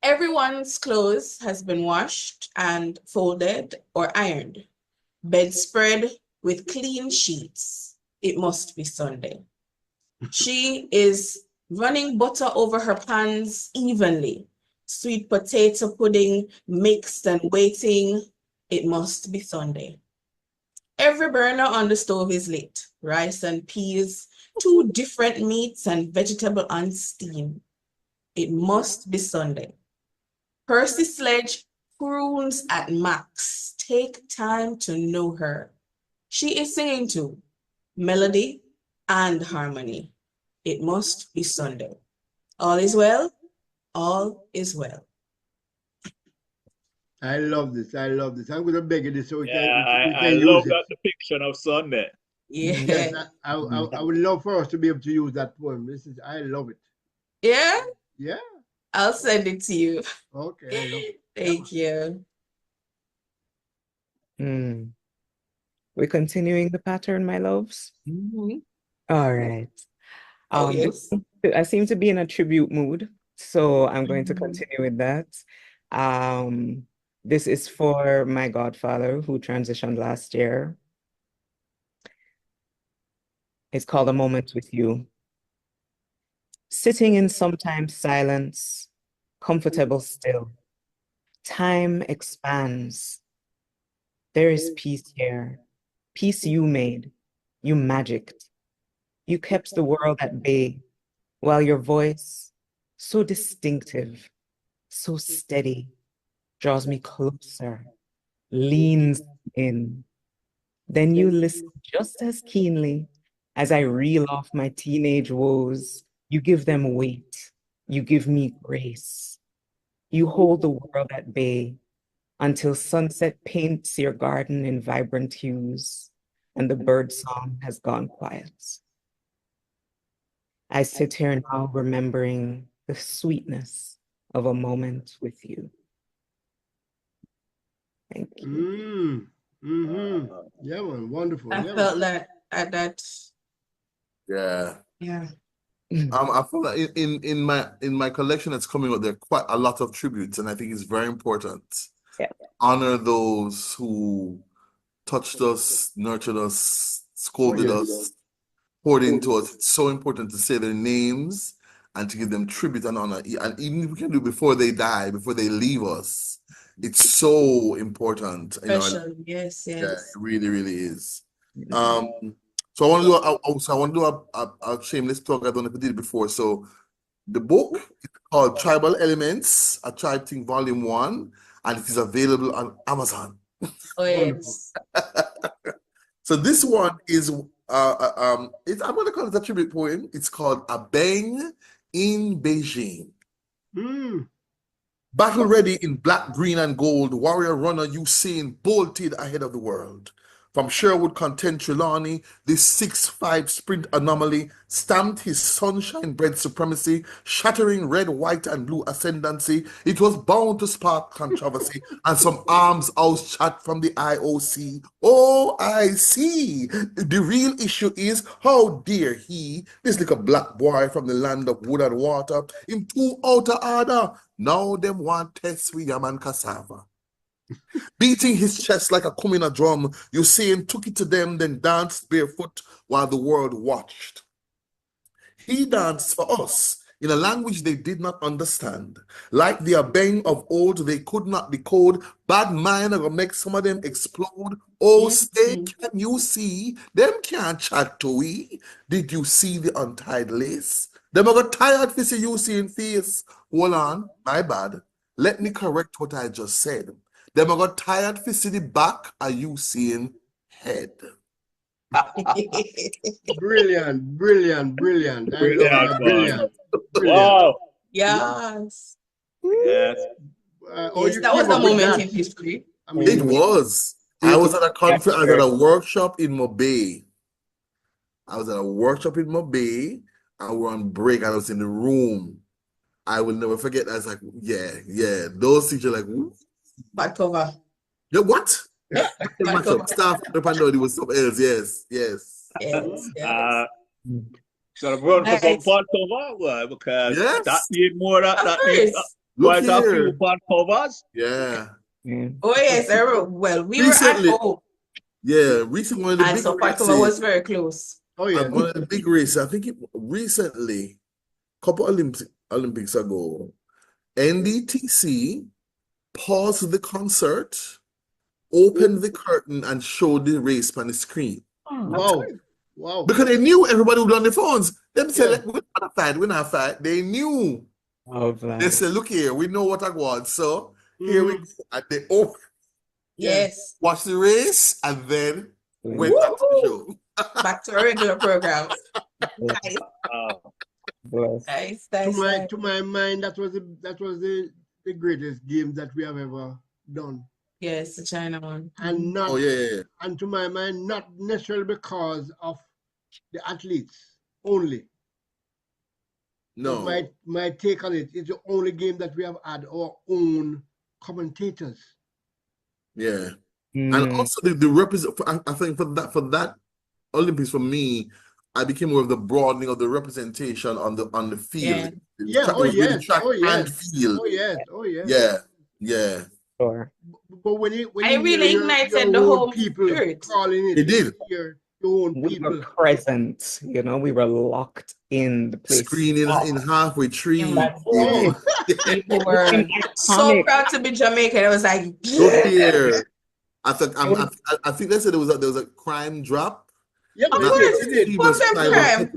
Everyone's clothes has been washed and folded or ironed. Bedspread with clean sheets. It must be Sunday. She is running butter over her pans evenly. Sweet potato pudding mixed and waiting. It must be Sunday. Every burner on the stove is lit. Rice and peas, 2 different meats and vegetable on steam. It must be Sunday. Percy Sledge croons at max. Take time to know her. She is singing too. Melody and harmony. It must be Sunday. All is well. All is well. I love this. I'm going to beg you this so we can I use love it. that depiction of Sunday. Yeah. Yes, I would love for us to be able to use that poem. I love it. Yeah? Yeah. I'll send it to you. Okay. I love it. Thank you. We're continuing the pattern, my loves. All right. Yes. I seem to be in a tribute mood, so I'm going to continue with that. This is for my godfather who transitioned last year. It's called A Moment with You. Sitting in sometimes silence, comfortable still. Time expands. There is peace here. Peace you made. You magicked. You kept the world at bay, while your voice, so distinctive, so steady, draws me closer, leans in. Then you listen just as keenly as I reel off my teenage woes. You give them weight. You give me grace. You hold the world at bay until sunset paints your garden in vibrant hues and the bird song has gone quiet. I sit here now remembering the sweetness of a moment with you. Thank you. Yeah, man, wonderful. I Yeah, felt man. that at that. Yeah. Yeah. I feel like in my collection that's coming out, there are quite a lot of tributes, and I think it's very important. Yeah. Honor those who touched us, nurtured us, scolded us, poured into us. It's so important to say their names and to give them tribute and honor. And even if we can do it before they die, before they leave us, it's so important. You know, Special. Yes, yeah, it yes. really, really is. So I want to do a shameless plug. I don't know if I did it before. So the book is called Tribal Elements, A Tribe Thing Volume 1, and it is available on Amazon. Oh, yes. So this one is I'm gonna call it a tribute poem. It's called A Bang in Beijing. Battle ready in black, green, and gold, warrior runner Usain bolted ahead of the world. From Sherwood Content Trelawney, this 6'5" sprint anomaly stamped his sunshine-bred supremacy, shattering red, white, and blue ascendancy. It was bound to spark controversy and some arms out chat from the IOC. Oh, I see. The real issue is, how dare he, this little black boy from the land of wood and water, in too outer order. Now them want test with yam and cassava. Beating his chest like a kumina drum, Usain took it to them, then danced barefoot while the world watched. He danced for us in a language they did not understand. Like the Abeng of old, they could not decode. Bad mind will make some of them explode. Oh, stay, can you see? Them can't chat to we. Did you see the untied lace? Them are got tired to see you seeing face. Hold on, my bad. Let me correct what I just said. Them are got tired to see the back of you seeing head. Brilliant. Brilliant, Brilliant. Wow. Yes. Yes. Yes, that was the moment in history. I mean, It was. I was at a conference, I was at a workshop in Mobay. And we were on break, and I was in the room. I will never forget. I was like, yeah. Those teachers like, woo. Back cover. Yeah, what? Back cover. Staff up and down, it was something else. Yes. Yes. So the run for some fun cover, because Yes. that need more that Of need course. quite a Look few here. fun covers. Yeah. Oh, yes. Well, we Recently- were at home, Yeah. Recently, one of the and big so back cover races, was very close. oh yeah. one of the big races, I think recently, couple Olympics ago, NDTC paused the concert, opened the curtain, and showed the race on the screen. Wow. Because they knew everybody would be on their phones. Them say, Yeah. like, we're not fight. They knew. Of that. They said, look here, we know what I want. So here we go. And they open, Yes. watch the race, and then went back to the show. Back to our regular program. Nice. Bless. Nice. To my mind, that was the greatest game that we have ever done. Yes, the China one. And not Oh, yeah. and to my mind, not necessarily because of the athletes only. No. But my take on it is the only game that we have had our own commentators. Yeah. Mm. And also the represent. I think for that Olympics, for me, I became aware of the broadening of the representation on the field. Yeah. It was really track and field. Oh yes. Yeah. Yeah, Sure. But when you And it hear really your ignited the own whole people spirit. calling it, it did. your own We were people. present, you know, we were locked in the place. Screen in halfway tree. That's You right. know, People were so Iconic. proud to be Jamaican. It was like, look yeah. here. I think It was- I think they said there was a crime drop. Yeah, Of they Not did. course, They it's did. famous full crime, crime.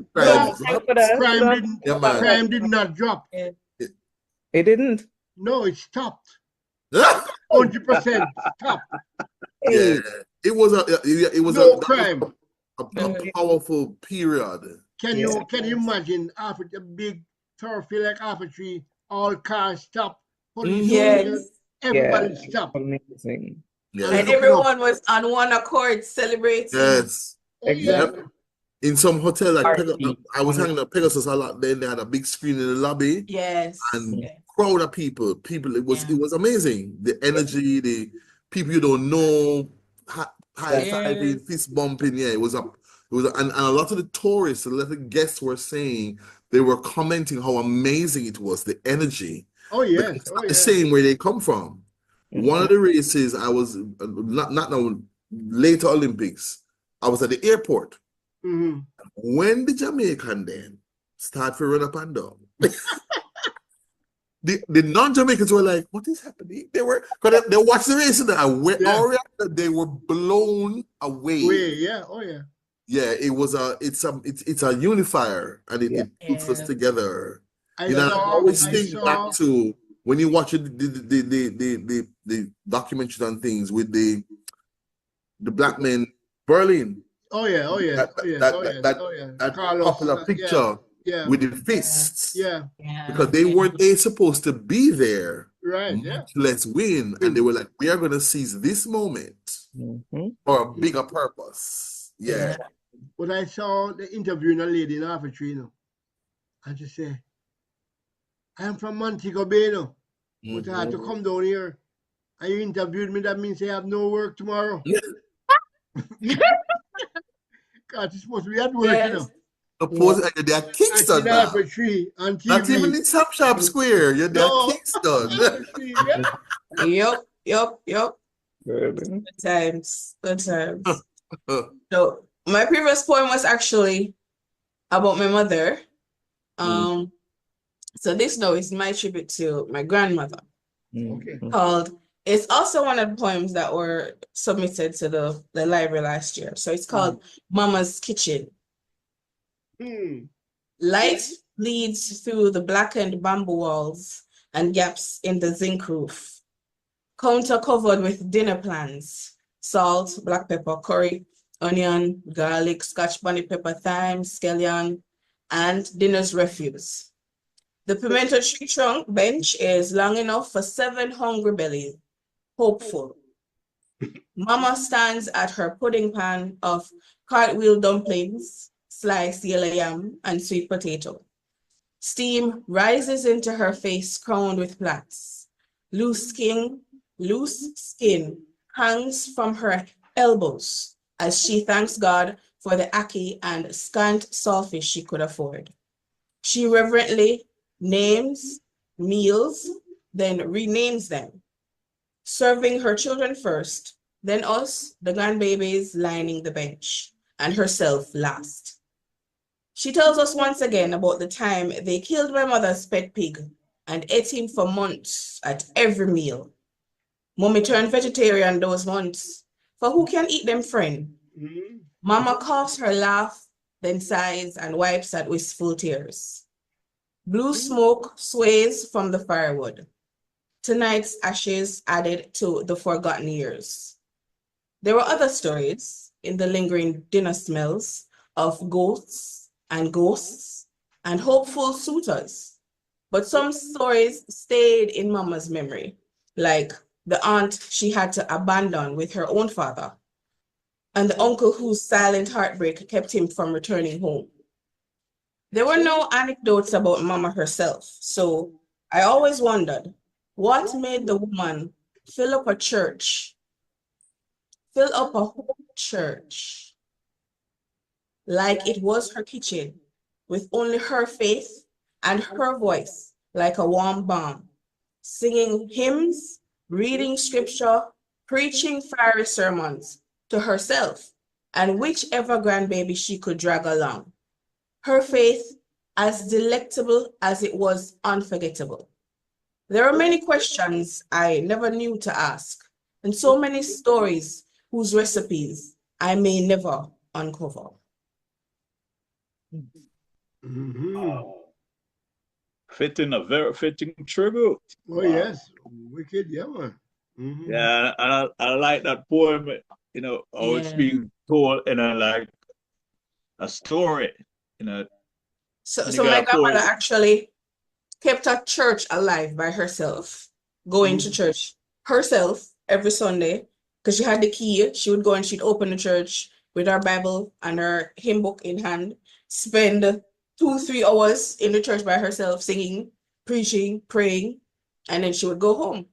petty No, crime dropped. Yeah, man. crime did not drop. It didn't. No, it stopped. 100% stopped. Yeah, it was No crime. a powerful period. Can Yeah. you imagine after a big thoroughfare like Alpha Tree, all cars stop, police Yes. everybody stop. Amazing. Yeah. And everyone was on one accord celebrating. Yes. Oh, yeah. Exactly. Yep. In some hotel like Party. I was hanging at Pegasus a lot. Then they had a big screen in the lobby Yes. and Yeah. crowd of people. It was amazing. The energy, the people you don't know, high fiving, Yes. fist bumping. Yeah, and a lot of the tourists, a lot of the guests were saying they were commenting how amazing it was, the energy. Oh, yes. Because it's not the same where they come from. One of the races I was not now later Olympics, I was at the airport. Mm-hmm. When the Jamaican then start to run up and down, the non-Jamaicans were like, "What is happening?" They watched the race and they were blown away. Yeah. Oh, yeah. Yeah, it's a unifier and it puts us together. I always think back to when you watch the documentaries and things with the black men Berlin. Oh yeah. That popular picture with the fists. Yeah. Because they weren't supposed to be there. Right. Much less win. And they were like, we are gonna seize this moment for a bigger purpose. Yeah. But I saw the interviewing a lady in Alpha Tree, and she said, I am from Montego Bay, but I had to come down here. And you interviewed me, that means I have no work tomorrow. God, it's supposed to be at work, Suppose they're Kingston now. Alpha Tree on TV. Not even in Shop Square. You're there Kingston. Yup. Good times. So my previous poem was actually about my mother. So this now is my tribute to my grandmother. Called, it's also one of the poems that were submitted to the library last year. So it's called Mama's Kitchen. Light bleeds through the blackened bamboo walls and gaps in the zinc roof. Counter covered with dinner plans: salt, black pepper, curry, onion, garlic, scotch bonnet pepper, thyme, scallion, and dinner's refuse. The pimento tree trunk bench is long enough for 7 hungry bellies, hopeful. Mama stands at her pudding pan of cartwheel dumplings, sliced yellow yam, and sweet potato. Steam rises into her face crowned with plaits. Loose skin hangs from her elbows as she thanks God for the ackee and scant saltfish she could afford. She reverently names meals, then renames them, serving her children first, then us, the grandbabies lining the bench, and herself last. She tells us once again about the time they killed my mother's pet pig and ate him for months at every meal. Mommy turned vegetarian those months, for who can eat them, friend? Mama coughs her laugh, then sighs and wipes at wistful tears. Blue smoke sways from the firewood. Tonight's ashes added to the forgotten years. There were other stories in the lingering dinner smells of ghosts and hopeful suitors. But some stories stayed in Mama's memory, like the aunt she had to abandon with her own father, and the uncle whose silent heartbreak kept him from returning home. There were no anecdotes about Mama herself, so I always wondered, what made the woman fill up a whole church, like it was her kitchen, with only her faith and her voice like a warm balm, singing hymns reading scripture, preaching fiery sermons to herself and whichever grandbaby she could drag along. Her faith as delectable as it was unforgettable. There are many questions I never knew to ask, and so many stories whose recipes I may never uncover. Fitting, a very fitting tribute. Oh, yes. Wicked, yeah, man. Yeah, and I like that poem, you know, how it's being told in a like a story, you know. So And you my got a grandmother poet. actually kept a church alive by herself, going to church herself every Sunday, because she had the key. She would go and she'd open the church with her Bible and her hymn book in hand, spend 2-3 hours in the church by herself, singing, preaching, praying, and then she would go home.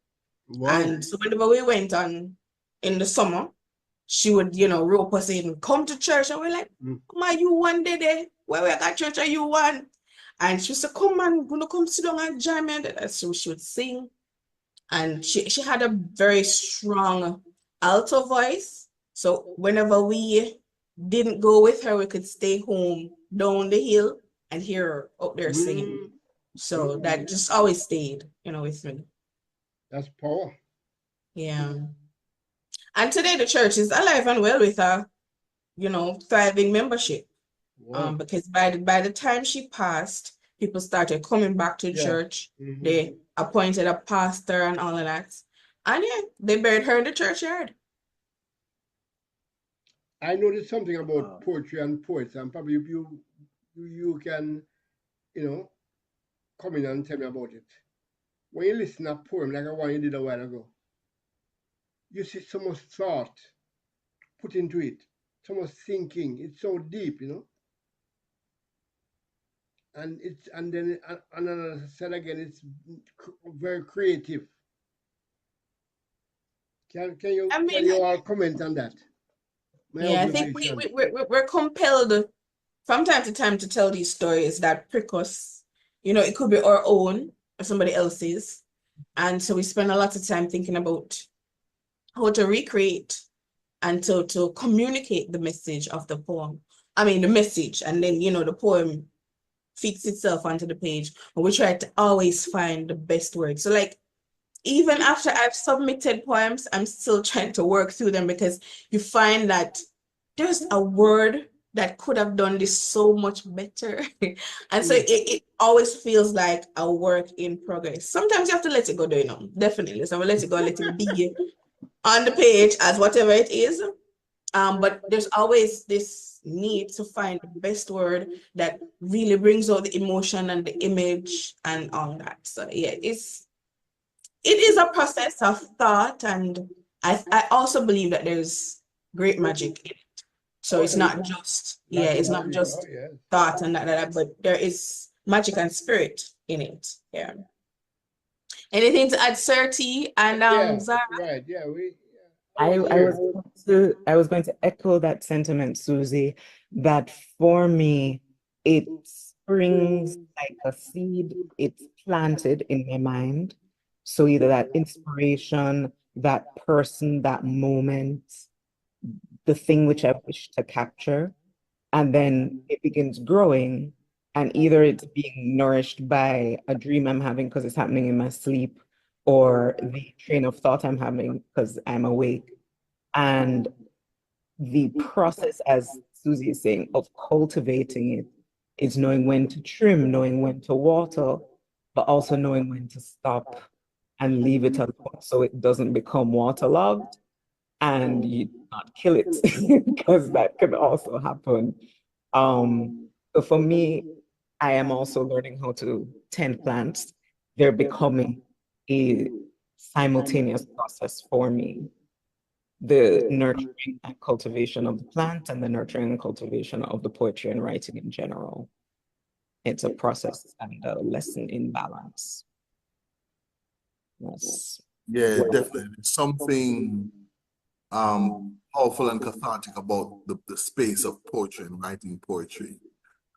Wow. And so whenever we went on in the summer, she would, rope us in, come to church. And we're like, Ma, you one day there? Where we at church are you one? And she said, come on, gonna come sit down and join me. And so she would sing. And she had a very strong alto voice. So whenever we didn't go with her, we could stay home down the hill and hear her up there singing. So that just always stayed, with me. That's power. Yeah. And today the church is alive and well with a, thriving membership. Wow. Because by the time she passed, people started coming back to church. They appointed a pastor and all of that. And yeah, they buried her in the churchyard. I noticed something about poetry and poets, and probably if you can, come in and tell me about it. When you listen to a poem like the one you did a while ago, you see so much thought put into it, so much thinking. It's so deep, and then I said again, it's very creative. Can you all comment on that? I think we're compelled from time to time to tell these stories that prick us. It could be our own or somebody else's. And so we spend a lot of time thinking about how to recreate and to communicate the message of the poem. I mean, the message, and then, the poem fits itself onto the page. But we try to always find the best word. So like, even after I've submitted poems, I'm still trying to work through them, because you find that there's a word that could have done this so much better. And so it always feels like a work in progress. Sometimes you have to let it go, definitely. So we'll let it go, let it be on the page as whatever it is. But there's always this need to find the best word that really brings out the emotion and the image and all that. So yeah, it is a process of thought, and I also believe that there's great magic in it. So it's not just thought and that, but there is magic and spirit in it. Yeah. Anything to add, Sir T and Zahra? Right. Yeah. I was going to echo that sentiment, Susie, that for me, it springs like a seed. It's planted in my mind. So either that inspiration, that person, that moment, the thing which I wish to capture, and then it begins growing, and either it's being nourished by a dream I'm having because it's happening in my sleep, or the train of thought I'm having because I'm awake. And the process, as Susie is saying, of cultivating it is knowing when to trim, knowing when to water, but also knowing when to stop and leave it alone so it doesn't become waterlogged and you not kill it, because that can also happen. So for me, I am also learning how to tend plants. They're becoming a simultaneous process for me. The nurturing and cultivation of the plant and the nurturing and cultivation of the poetry and writing in general. It's a process and a lesson in balance. Yes. Yeah, definitely. Something powerful and cathartic about the space of poetry and writing poetry.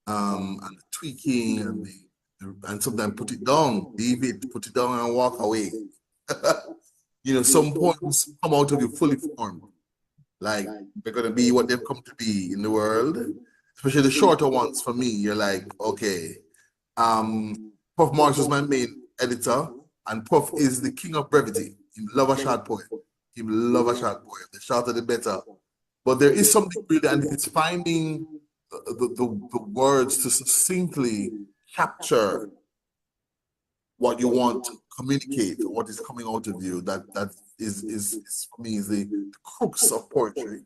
And the tweaking and sometimes put it down, leave it, put it down and walk away. some poems come out of you fully formed. Like they're gonna be what they've come to be in the world. Especially the shorter ones for me. You're like, okay. Prof Marsh is my main editor, and Prof is the king of brevity. He love a short poem. He love a short poem. The shorter the better. But there is something really, and it's finding the words to succinctly capture what you want to communicate, what is coming out of you. That is for me is the crux of poetry.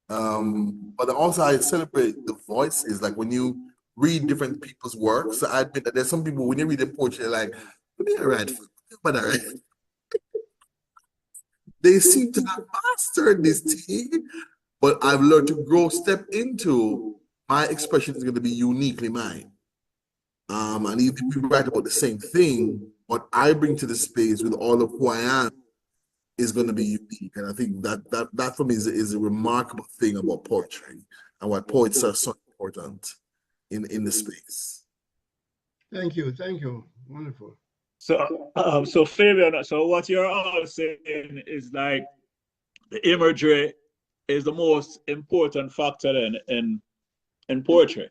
But also I celebrate the voices. Like when you read different people's works, I admit that there's some people when you read their poetry, like, but all right. They seem to have mastered this thing, but I've learned to step into my expression is going to be uniquely mine. And even if we write about the same thing, what I bring to the space with all of who I am is going to be unique. And I think that for me is a remarkable thing about poetry and why poets are so important in the space. Thank you. Wonderful. So Fabian, so what you're all saying is like the imagery is the most important factor in poetry.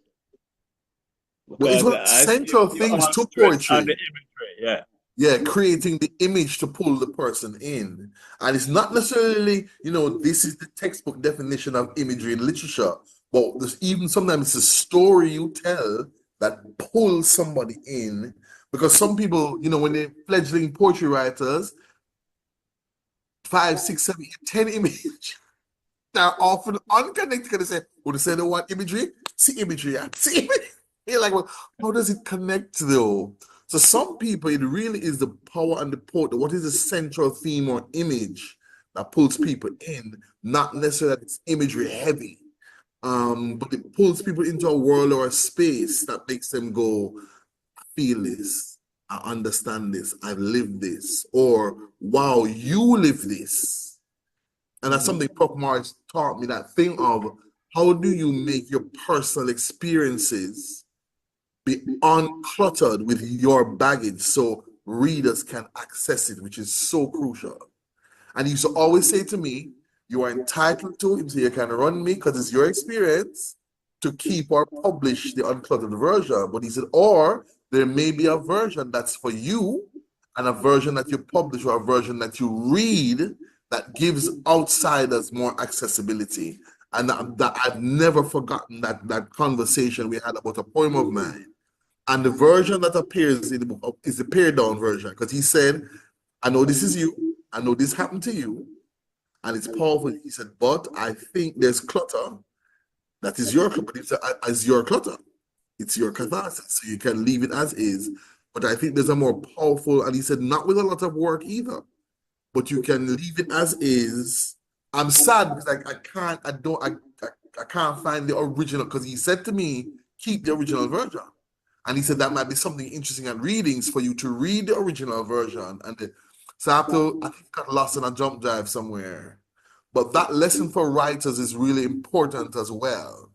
Well, it's one of the central things to poetry. On the imagery, yeah. Yeah, creating the image to pull the person in. And it's not necessarily, this is the textbook definition of imagery in literature, but there's even sometimes it's a story you tell that pulls somebody in. Because some people, when they're fledgling poetry writers, 5, 6, 7, 10 images, they're often unconnected. They say, they say they want imagery? See imagery, see imagery. You're like, well, how does it connect though? So some people, it really is the power and the poet. What is the central theme or image that pulls people in? Not necessarily that it's imagery heavy, but it pulls people into a world or a space that makes them go, I feel this, I understand this, I've lived this, or wow, you live this. And that's something Prof. Marsh taught me, that thing of how do you make your personal experiences be uncluttered with your baggage so readers can access it, which is so crucial. And he used to always say to me, you are entitled to it, so you can run me because it's your experience to keep or publish the uncluttered version. But he said, or there may be a version that's for you and a version that you publish or a version that you read that gives outsiders more accessibility. And that I've never forgotten that conversation we had about a poem of mine. And the version that appears in the book is the pared down version, because he said, I know this is you, I know this happened to you, and it's powerful. He said, but I think there's clutter that is your clutter. He said, as your clutter, it's your catharsis, so you can leave it as is. But I think there's a more powerful, and he said, not with a lot of work either, but you can leave it as is. I'm sad because I can't find the original, because he said to me, keep the original version. And he said that might be something interesting at readings for you to read the original version. And so I think I got lost in a jump drive somewhere. But that lesson for writers is really important as well.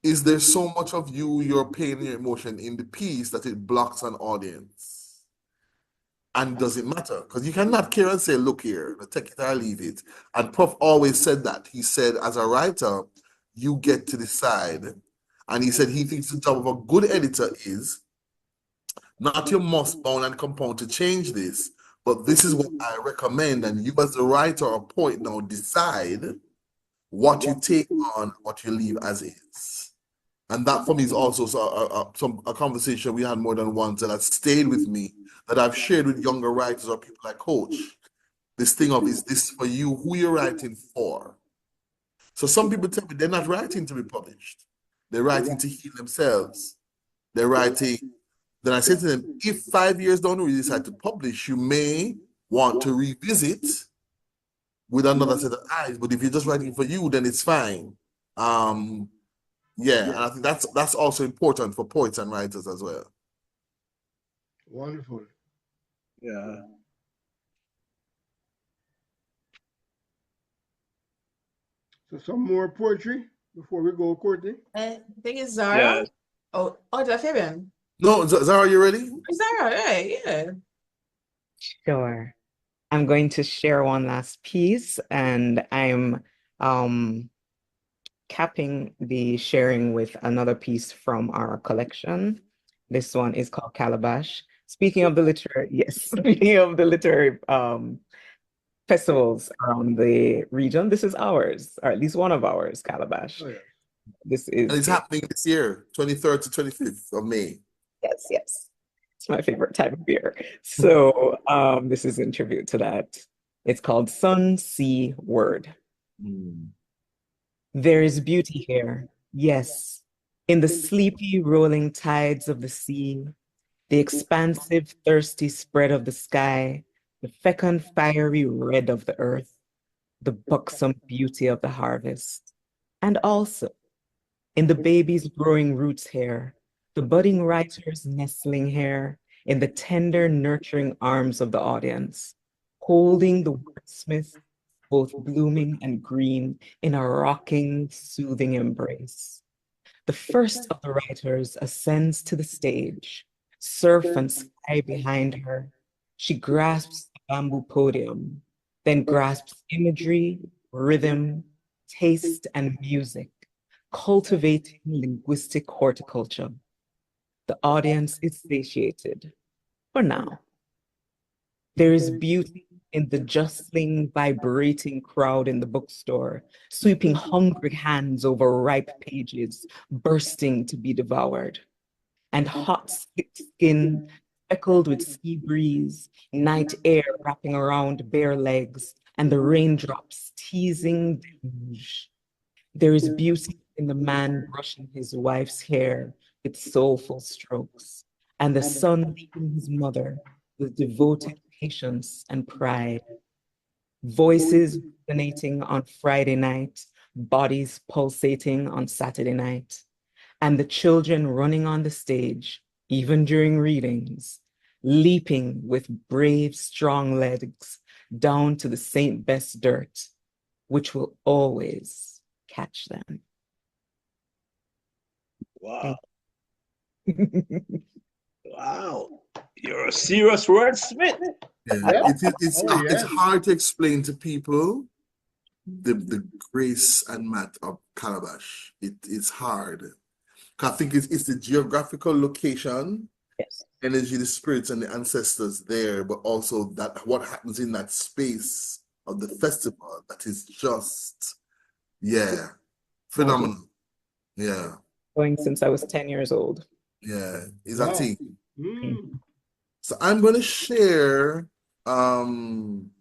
Is there so much of you, your pain, your emotion in the piece that it blocks an audience? And does it matter? Because you cannot care and say, look here, take it or leave it. And Prof always said that. He said, as a writer, you get to decide. And he said he thinks the job of a good editor is not your must bound and compound to change this, but this is what I recommend. And you as the writer or poet now decide what you take on, what you leave as is. And that for me is also a conversation we had more than once that has stayed with me, that I've shared with younger writers or people like Coach. This thing of, is this for you, who you're writing for? So some people tell me they're not writing to be published. They're writing to heal themselves. They're writing. Then I say to them, if 5 years down the road you decide to publish, you may want to revisit with another set of eyes. But if you're just writing for you, then it's fine. Yeah, and I think that's also important for poets and writers as well. Wonderful. Yeah. So some more poetry before we go, Courtney. I think it's Zahra. Yeah. Oh, is that Fabian? No, Zahra, are you ready? Zahra, right, yeah. Sure. I'm going to share one last piece, and I'm capping the sharing with another piece from our collection. This one is called Calabash. Speaking of the literary, yes, speaking of the literary festivals around the region, this is ours, or at least one of ours, Calabash. Oh, yeah. This And is it's happening this year, 23rd to 25th of May. yes, yes. It's my favorite time of year. So this is in tribute to that. It's called Sun, Sea, Word. Mm. There is beauty here, yes, in the sleepy rolling tides of the sea, the expansive, thirsty spread of the sky, the fecund, fiery red of the earth, the buxom beauty of the harvest, and also in the baby's growing roots hair, the budding writer's nestling hair, in the tender, nurturing arms of the audience, holding the wordsmith, both blooming and green, in a rocking, soothing embrace. The first of the writers ascends to the stage, surf and sky behind her. She grasps the bamboo podium, then grasps imagery, rhythm, taste, and music, cultivating linguistic horticulture. The audience is satiated for now. There is beauty in the jostling, vibrating crowd in the bookstore, sweeping hungry hands over ripe pages, bursting to be devoured. And hot, slick skin, speckled with sea breeze, night air wrapping around bare legs, and the raindrops teasing deluge. There is beauty in the man brushing his wife's hair with soulful strokes, and the son leading his mother with devoted patience and pride. Voices resonating on Friday night, bodies pulsating on Saturday night, and the children running on the stage, even during readings, leaping with brave, strong legs down to the St. Best dirt, which will always catch them. Wow. Wow. You're a serious wordsmith. Yeah, it's Oh, it's yeah. hard to explain to people the grace and math of Calabash. It's hard. 'Cause I think it's the geographical location, Yes. energy, the spirits and the ancestors there, but also that what happens in that space of the festival that is just, yeah, phenomenal. Yeah, Going since I was 10 years old. yeah, it's a Wow. thing. Mm. So I'm gonna share um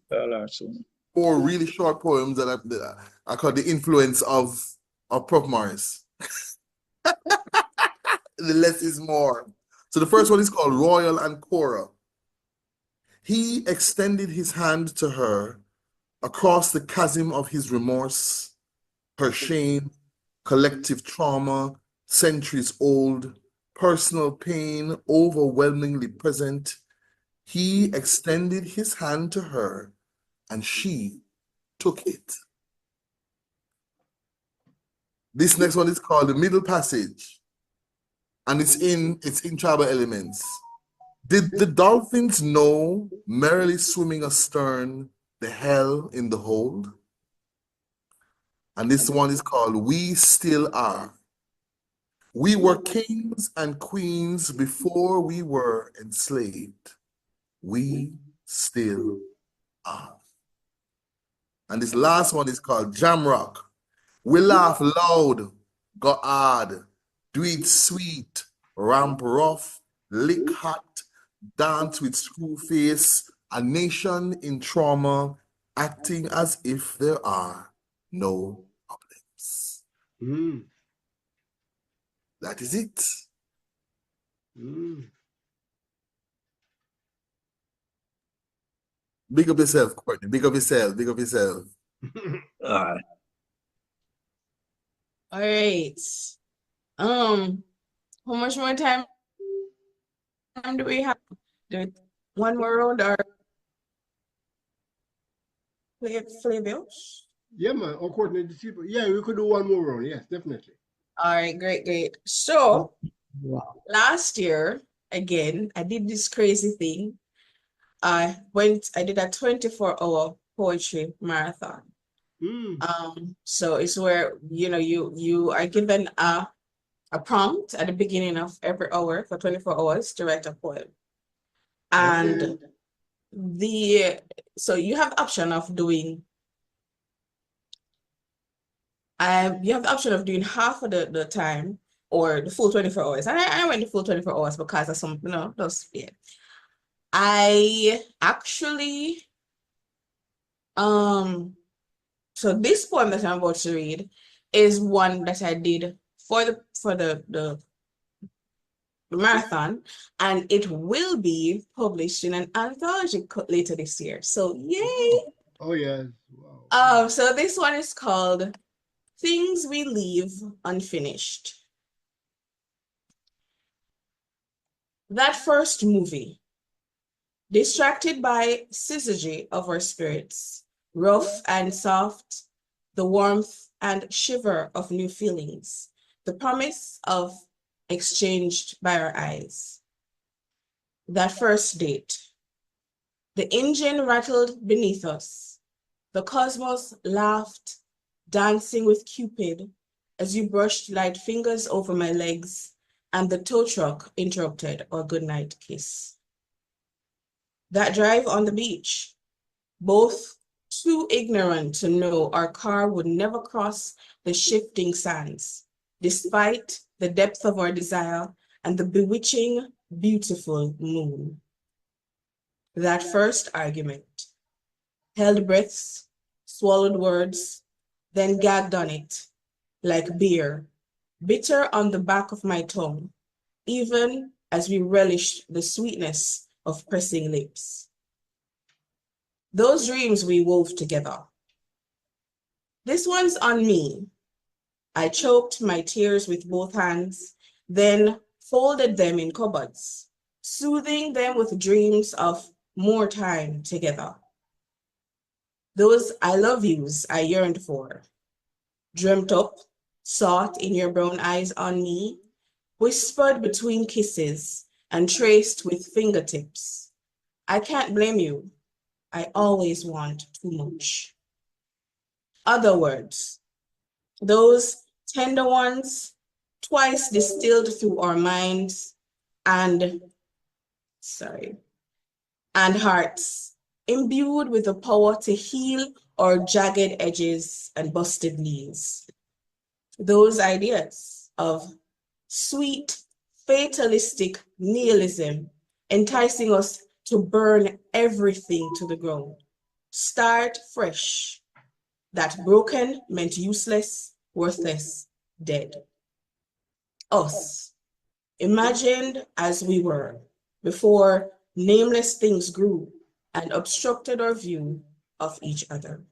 four really short poems that I call the influence of Prof. Morris. The less is more. So the first one is called Royal and Cora. He extended his hand to her across the chasm of his remorse, her shame, collective trauma, centuries old, personal pain overwhelmingly present. He extended his hand to her and she took it. This next one is called The Middle Passage, and it's in tribal elements. Did the dolphins know, merrily swimming astern, the hell in the hold? And this one is called We Still Are. We were kings and queens before we were enslaved. We still are. And this last one is called Jamrock. We laugh loud, go hard, do it sweet, ramp rough, lick hot, dance with screw face, a nation in trauma, acting as if there are no problems. Mm. That is it. Mm. Big up yourself, Courtney. Big up yourself. Big up yourself. All right. How much more time do we have? Do it one more round or Flavius? Yeah, man. Or coordinate the people. Yeah, we could do one more round. Yes, definitely. All right, great, great. So Wow. last year, again, I did this crazy thing. I did a 24-hour poetry marathon. So it's where, you are given a prompt at the beginning of every hour for 24 hours to write a poem. And so you have the option of doing half of the time or the full 24 hours. And I went the full 24 hours because of some, I actually, so this poem that I'm about to read is one that I did for the marathon, and it will be published in an anthology later this year. So yay! Oh yes. Wow. So this one is called Things We Leave Unfinished. That first movie, distracted by syzygy of our spirits, rough and soft, the warmth and shiver of new feelings, the promise of exchanged by our eyes. That first date, the engine rattled beneath us, the cosmos laughed, dancing with Cupid as you brushed light fingers over my legs, and the tow truck interrupted our goodnight kiss. That drive on the beach, both too ignorant to know our car would never cross the shifting sands, despite the depth of our desire and the bewitching, beautiful moon. That first argument, held breaths, swallowed words, then gagged on it, like beer, bitter on the back of my tongue, even as we relished the sweetness of pressing lips. Those dreams we wove together. This one's on me. I choked my tears with both hands, then folded them in cupboards, soothing them with dreams of more time together. Those I love yous I yearned for, dreamt up, sought in your brown eyes on me, whispered between kisses and traced with fingertips. I can't blame you. I always want too much. Other words, those tender ones, twice distilled through our minds and hearts, imbued with the power to heal our jagged edges and busted knees. Those ideas of sweet, fatalistic nihilism, enticing us to burn everything to the ground. Start fresh. That broken meant useless, worthless, dead. Us, imagined as we were, before nameless things grew and obstructed our view of each other.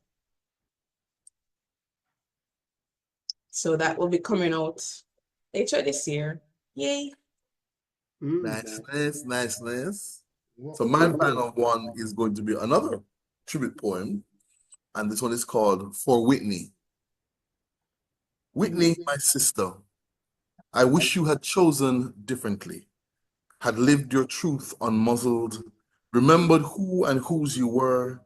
So that will be coming out later this year. Yay. Nice. So my final one is going to be another tribute poem, and this one is called For Whitney. Whitney, my sister, I wish you had chosen differently, had lived your truth unmuzzled, remembered who and whose you were,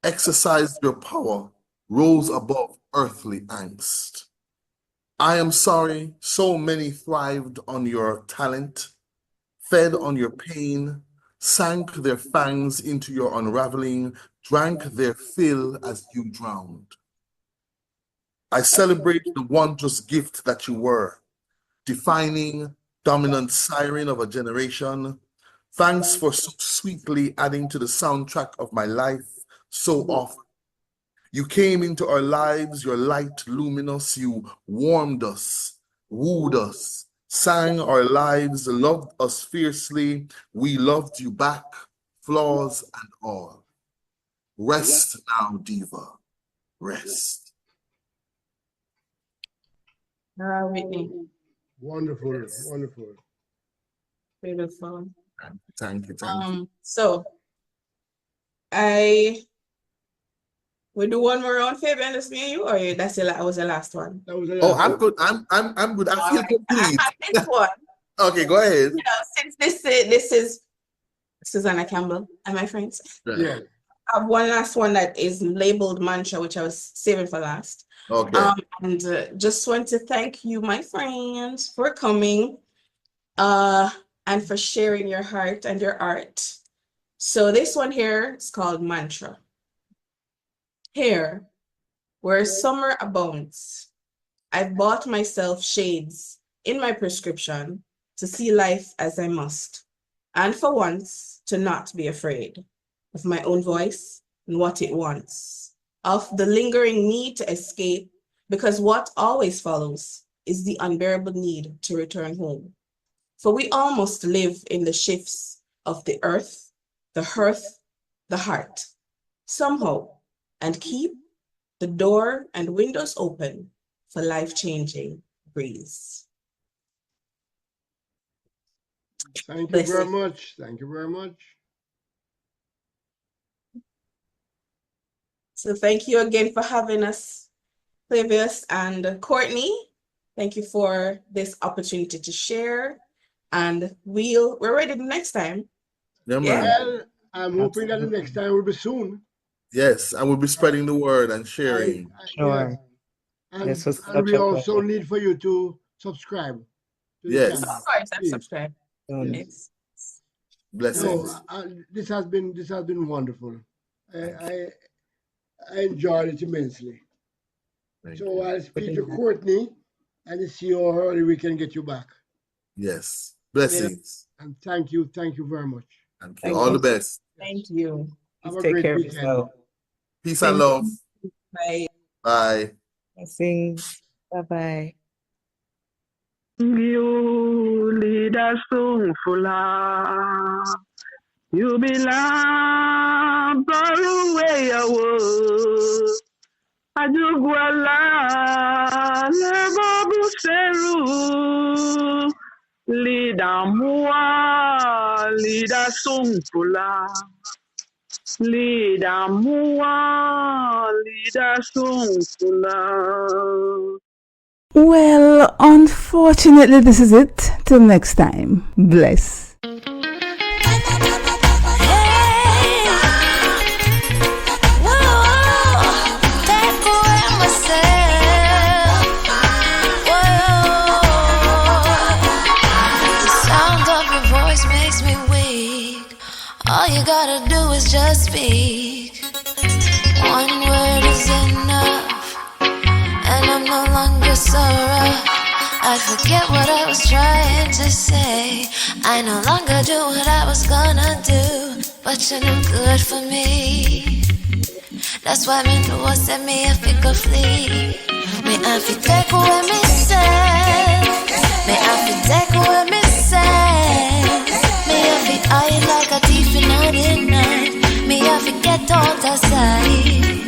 exercised your power, rose above earthly angst. I am sorry so many thrived on your talent, fed on your pain, sank their fangs into your unraveling, drank their fill as you drowned. I celebrate the wondrous gift that you were, defining, dominant siren of a generation. Thanks for so sweetly adding to the soundtrack of my life so often. You came into our lives, your light luminous, you warmed us, wooed us, sang our lives, loved us fiercely. We loved you back, flaws and all. Rest now, diva, rest. Whitney. Wonderful. Beautiful. Thank you. So we do one more round, Fabian, just me and you, or that was the last one? That was the last I'm one. good. I'm good. I feel complete. I have this one. Okay, go ahead. Since this is Susanna Campbell and my friends. Yeah. I have one last one that is labeled mantra, which I was saving for last. Okay. And just want to thank you, my friends, for coming and for sharing your heart and your art. So this one here is called Mantra. Here, where summer abounds, I've bought myself shades in my prescription to see life as I must, and for once to not be afraid of my own voice and what it wants, of the lingering need to escape, because what always follows is the unbearable need to return home. For we all must live in the shifts of the earth, the hearth, the heart, somehow, and keep the door and windows open for life-changing breeze. Thank you very much. Thank you very much. So thank you again for having us, Fabius and Courtney. Thank you for this opportunity to share. And we're ready the next time. Yeah, Yeah. man. Well, I'm hoping that the next time will be soon. Yes, and we'll be spreading the word and sharing. Sure. Yes. And, This was and such we a also pleasure. need for you to subscribe. To the Yes. channel. Of course, I've Please. subscribed. Yes. Yes. Blessings. So this has been wonderful. I enjoyed it immensely. Thank So you. I'll speak to Courtney and see how early we can get you back. Yes. Blessings. And thank you very much. Thank you. Thank All you. the best. Thank you. Have Please a take great care of weekend. yourself. Peace Thank and you. love. Bye. Bye. Blessings. Bye-bye. You lead us song fulla. You belong far away away. Ajugwala lebo buseru. Lead us song fulla. Lead us song fulla. Well, unfortunately, this is it. Till next time. Bless. All you gotta do is just speak. One word is enough, and I'm no longer so rough. I forget what I was trying to say. I no longer do what I was gonna do, but you're no good for me. That's why me know what set me I pick a flee. Me I fi take away me say. Me I fi take away me say. Me I fi hide like a thief in the night. Me I fi get out of sight.